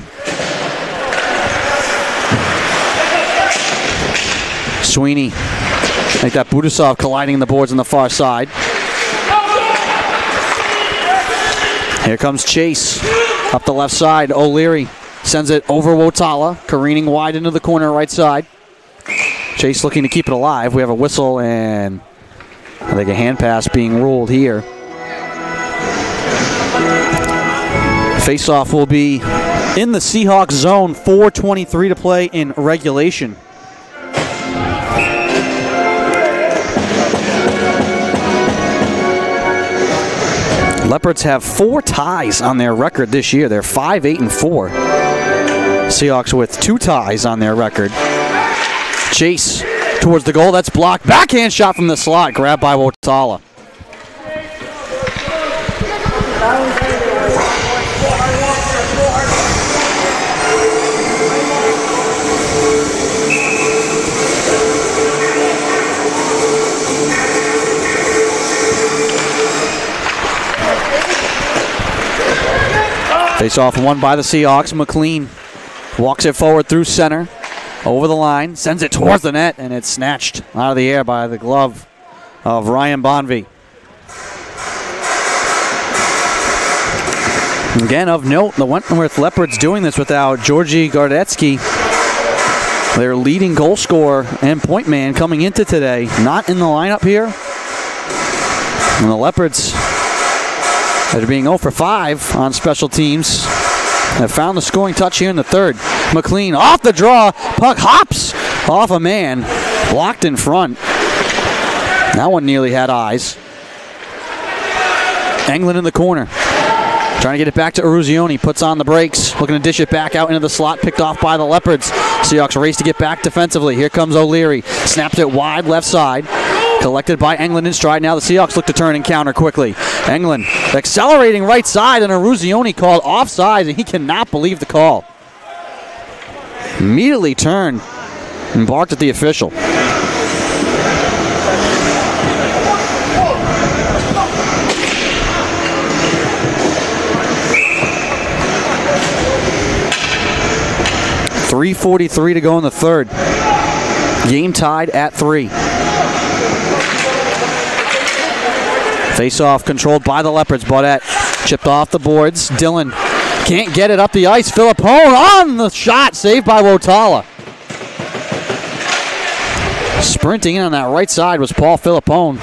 Sweeney. Like that Budasov colliding in the boards on the far side. Here comes Chase. Up the left side. O'Leary sends it over Wotala. Careening wide into the corner right side. Chase looking to keep it alive. We have a whistle and I think a hand pass being ruled here. Face-off will be in the Seahawks zone. 4:23 to play in regulation. Leopards have 4 ties on their record this year. They're 5-8-4. Seahawks with 2 ties on their record. Chase towards the goal. That's blocked. Backhand shot from the slot. Grabbed by Wotala. Face-off won by the Seahawks. McLean walks it forward through center. Over the line. Sends it towards the net, and it's snatched out of the air by the glove of Ryan Bonvie. Again, of note, the Wentworth Leopards doing this without Georgi Gardetsky, their leading goal scorer and point man coming into today. Not in the lineup here. And the Leopards, after being 0 for 5 on special teams, have found the scoring touch here in the third. McLean off the draw. Puck hops off a man. Blocked in front. That one nearly had eyes. Englund in the corner. Trying to get it back to Eruzione. Puts on the brakes. Looking to dish it back out into the slot. Picked off by the Leopards. Seahawks race to get back defensively. Here comes O'Leary. Snaps it wide left side. Collected by Englund in stride. Now the Seahawks look to turn and counter quickly. Englund accelerating right side, and Eruzione called offside, and he cannot believe the call. Immediately turned and barked at the official. .343 to go in the third. Game tied at 3. Face-off controlled by the Leopards. Baudette chipped off the boards. Dillon can't get it up the ice. Philippone on the shot. Saved by Wotala. Sprinting in on that right side was Paul Philippone,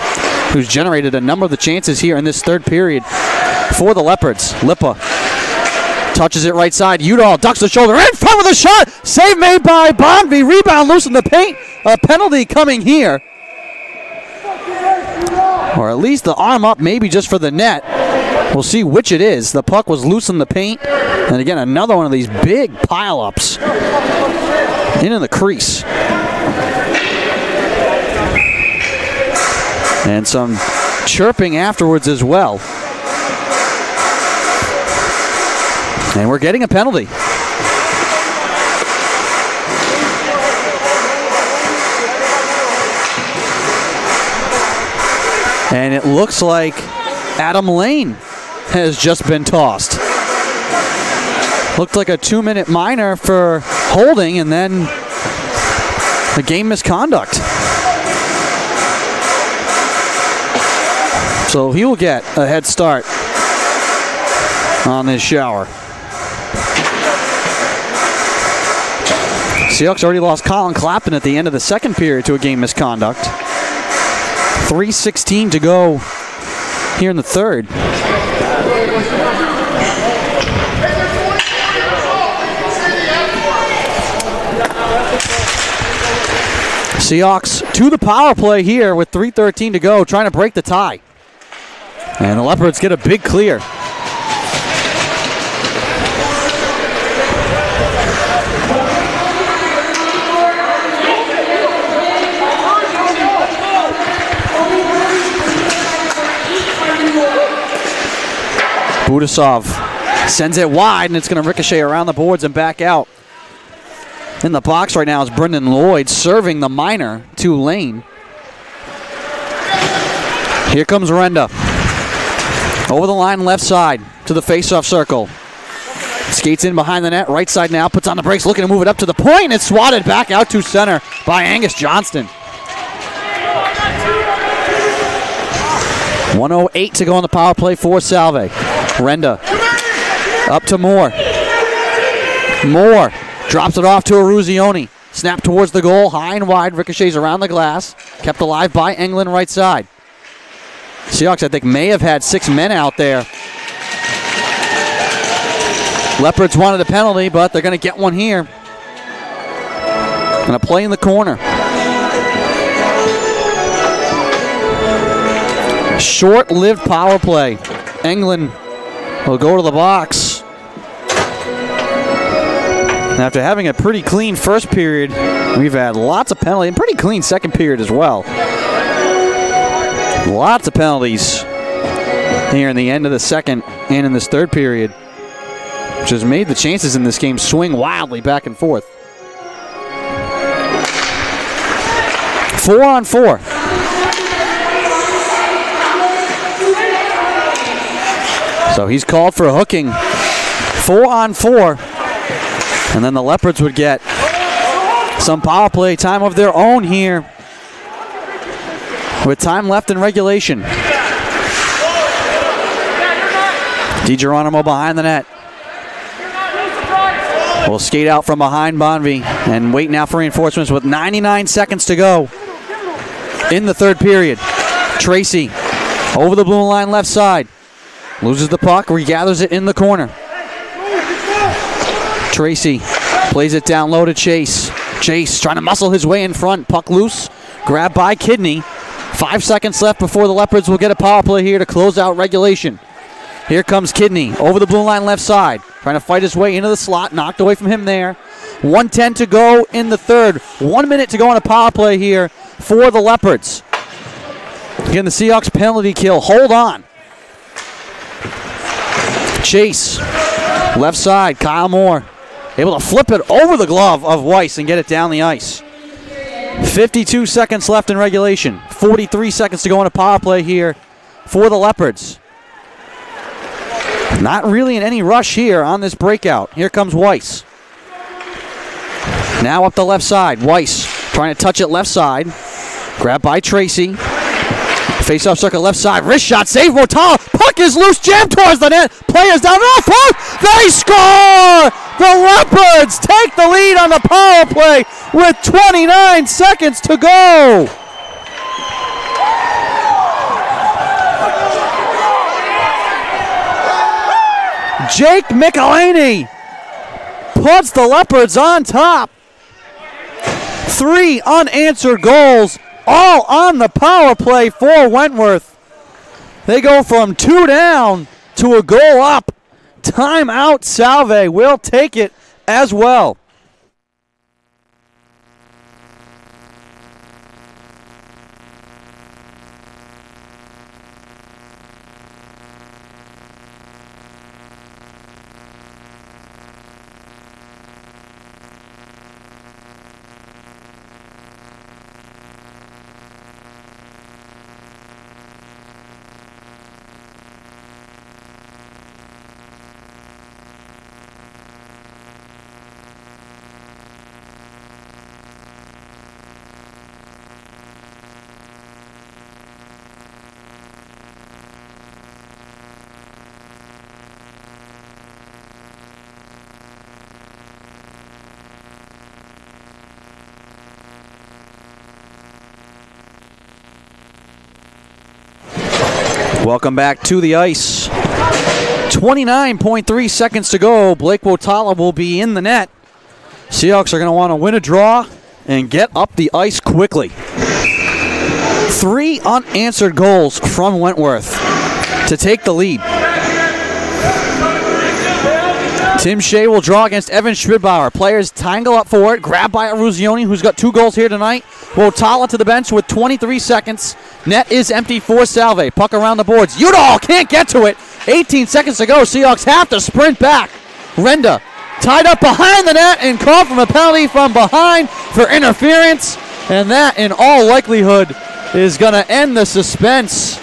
who's generated a number of the chances here in this third period for the Leopards. Lippa touches it right side. Udall ducks the shoulder. In front with a shot. Save made by Bonvie. Rebound loose in the paint. A penalty coming here. Or at least the arm up, maybe just for the net. We'll see which it is. The puck was loose in the paint. And again, another one of these big pile-ups into the crease. And some chirping afterwards as well. And we're getting a penalty. And it looks like Adam Lane has just been tossed. Looked like a 2-minute minor for holding and then a game misconduct. So he will get a head start on this shower. Seahawks already lost Colin Clapton at the end of the second period to a game misconduct. 3:16 to go here in the third. Seahawks to the power play here with 3:13 to go, trying to break the tie. And the Leopards get a big clear. Budasov sends it wide, and it's going to ricochet around the boards and back out. In the box right now is Brendan Lloyd serving the minor to Lane. Here comes Renda. Over the line left side to the faceoff circle. Skates in behind the net, right side now, puts on the brakes, looking to move it up to the point. It's swatted back out to center by Angus Johnston. 1:08 to go on the power play for Salve. Renda up to Moore. Moore drops it off to Eruzione. Snap towards the goal, high and wide, ricochets around the glass. Kept alive by Englund right side. Seahawks, I think, may have had 6 men out there. Leopards wanted a penalty, but they're going to get one here. Going to play in the corner. Short-lived power play. Englund will go to the box. And after having a pretty clean first period, we've had lots of penalties, and pretty clean second period as well. Lots of penalties here in the end of the second and in this third period, which has made the chances in this game swing wildly back and forth. 4-on-4. So he's called for a hooking. 4-on-4. And then the Leopards would get some power play time of their own here with time left in regulation. DiGeronimo behind the net. Will skate out from behind Bonvie and wait now for reinforcements with 99 seconds to go in the third period. Tracy over the blue line left side. Loses the puck, regathers it in the corner. Tracy plays it down low to Chase. Chase trying to muscle his way in front. Puck loose. Grabbed by Kidney. 5 seconds left before the Leopards will get a power play here to close out regulation. Here comes Kidney over the blue line left side. Trying to fight his way into the slot. Knocked away from him there. 1:10 to go in the third. 1 minute to go on a power play here for the Leopards. Again, the Seahawks penalty kill. Hold on. Chase. Left side. Kyle Moore. Able to flip it over the glove of Weiss and get it down the ice. 52 seconds left in regulation. 43 seconds to go on a power play here for the Leopards. Not really in any rush here on this breakout. Here comes Weiss. Now up the left side. Weiss trying to touch it left side. Grabbed by Tracy. Face-off circle left side. Wrist shot. Save Mortal. Puck is loose. Jam towards the net. Players down. Oh, puck! They score! The Leopards take the lead on the power play with 29 seconds to go. Jake McElhaney puts the Leopards on top. 3 unanswered goals, all on the power play for Wentworth. They go from 2 down to a goal up. Timeout, Salve will take it as well. Welcome back to the ice. 29.3 seconds to go. Blake Wotala will be in the net. Seahawks are going to want to win a draw and get up the ice quickly. 3 unanswered goals from Wentworth to take the lead. Tim Shea will draw against Evan Schmidbauer. Players tangle up for it. Grabbed by Aruzioni, who's got 2 goals here tonight. Wotala to the bench with 23 seconds. Net is empty for Salve. Puck around the boards. Udall can't get to it. 18 seconds to go. Seahawks have to sprint back. Renda tied up behind the net and called from a penalty from behind for interference. And that, in all likelihood, is going to end the suspense.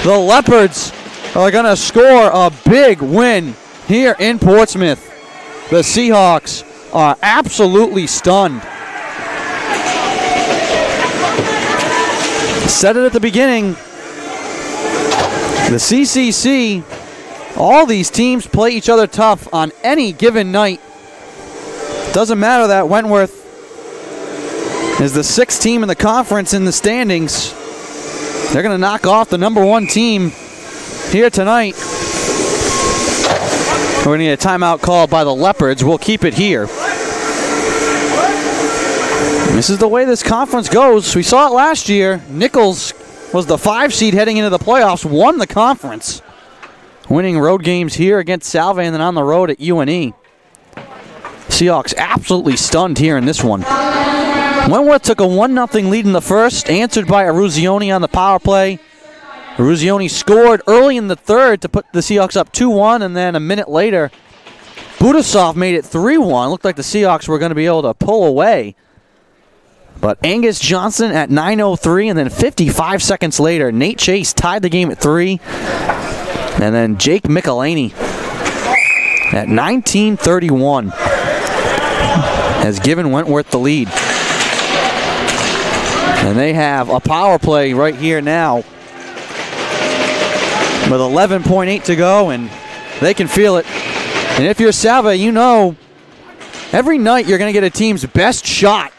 The Leopards are going to score a big win here in Portsmouth. The Seahawks are absolutely stunned. Said it at the beginning. The CCC, all these teams play each other tough on any given night. Doesn't matter that Wentworth is the 6th team in the conference in the standings. They're going to knock off the number 1 team here tonight. We're going to get a timeout called by the Leopards. We'll keep it here. This is the way this conference goes. We saw it last year. Nichols was the 5 seed heading into the playoffs, won the conference, winning road games here against Salve and then on the road at UNE. Seahawks absolutely stunned here in this one. Wentworth took a 1-0 lead in the first, answered by Aruzioni on the power play. Aruzioni scored early in the third to put the Seahawks up 2-1, and then a minute later, Budasov made it 3-1. Looked like the Seahawks were going to be able to pull away. But Angus Johnson at 9:03, and then 55 seconds later, Nate Chase tied the game at 3. And then Jake Michelini at 19:31 has given Wentworth the lead. And they have a power play right here now with 11.8 to go, and they can feel it. And if you're Salve, you know every night you're going to get a team's best shot.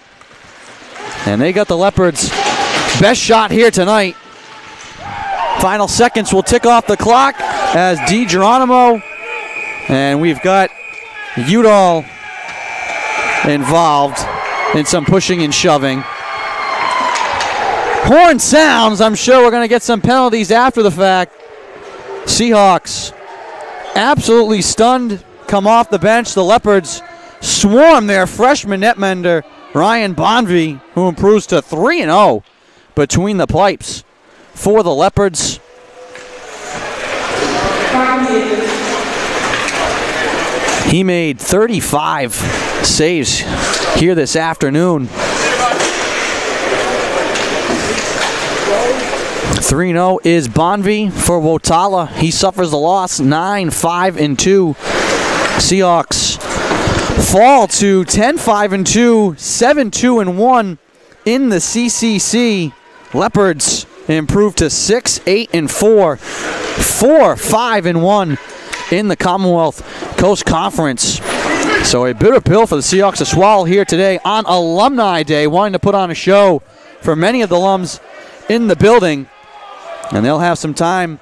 And they got the Leopards' best shot here tonight. Final seconds will tick off the clock as DiGeronimo, and we've got Udall involved in some pushing and shoving. Horn sounds. I'm sure we're going to get some penalties after the fact. Seahawks absolutely stunned, come off the bench. The Leopards swarm their freshman netmender, Ryan Bonvie, who improves to 3-0 between the pipes for the Leopards. He made 35 saves here this afternoon. 3-0 is Bonvie for Wotala. He suffers the loss, 9-5-2. Seahawks fall to 10-5-2, 7-2-1 in the CCC. Leopards improve to 6-8-4, 4-5-1 in the Commonwealth Coast Conference. So a bitter pill for the Seahawks to swallow here today on Alumni Day, wanting to put on a show for many of the alums in the building. And they'll have some time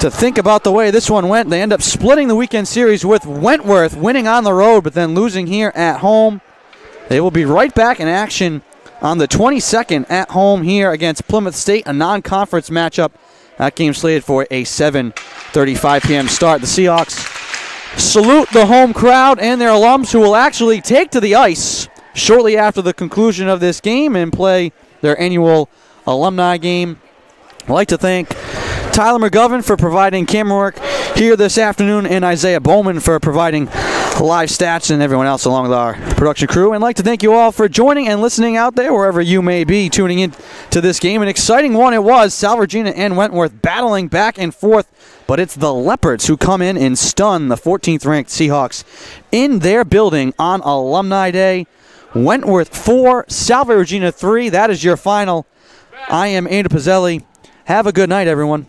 to think about the way this one went. They end up splitting the weekend series with Wentworth, winning on the road, but then losing here at home. They will be right back in action on the 22nd at home here against Plymouth State, a non-conference matchup. That game slated for a 7:35 p.m. start. The Seahawks salute the home crowd and their alums, who will actually take to the ice shortly after the conclusion of this game and play their annual alumni game. I'd like to thank Tyler McGovern for providing camera work here this afternoon, and Isaiah Bowman for providing live stats, and everyone else along with our production crew. And I'd like to thank you all for joining and listening out there, wherever you may be tuning in to this game. An exciting one it was. Salve Regina and Wentworth battling back and forth, but it's the Leopards who come in and stun the 14th-ranked Seahawks in their building on Alumni Day. Wentworth 4, Salve Regina 3. That is your final. I am Andrew Pizzelli. Have a good night, everyone.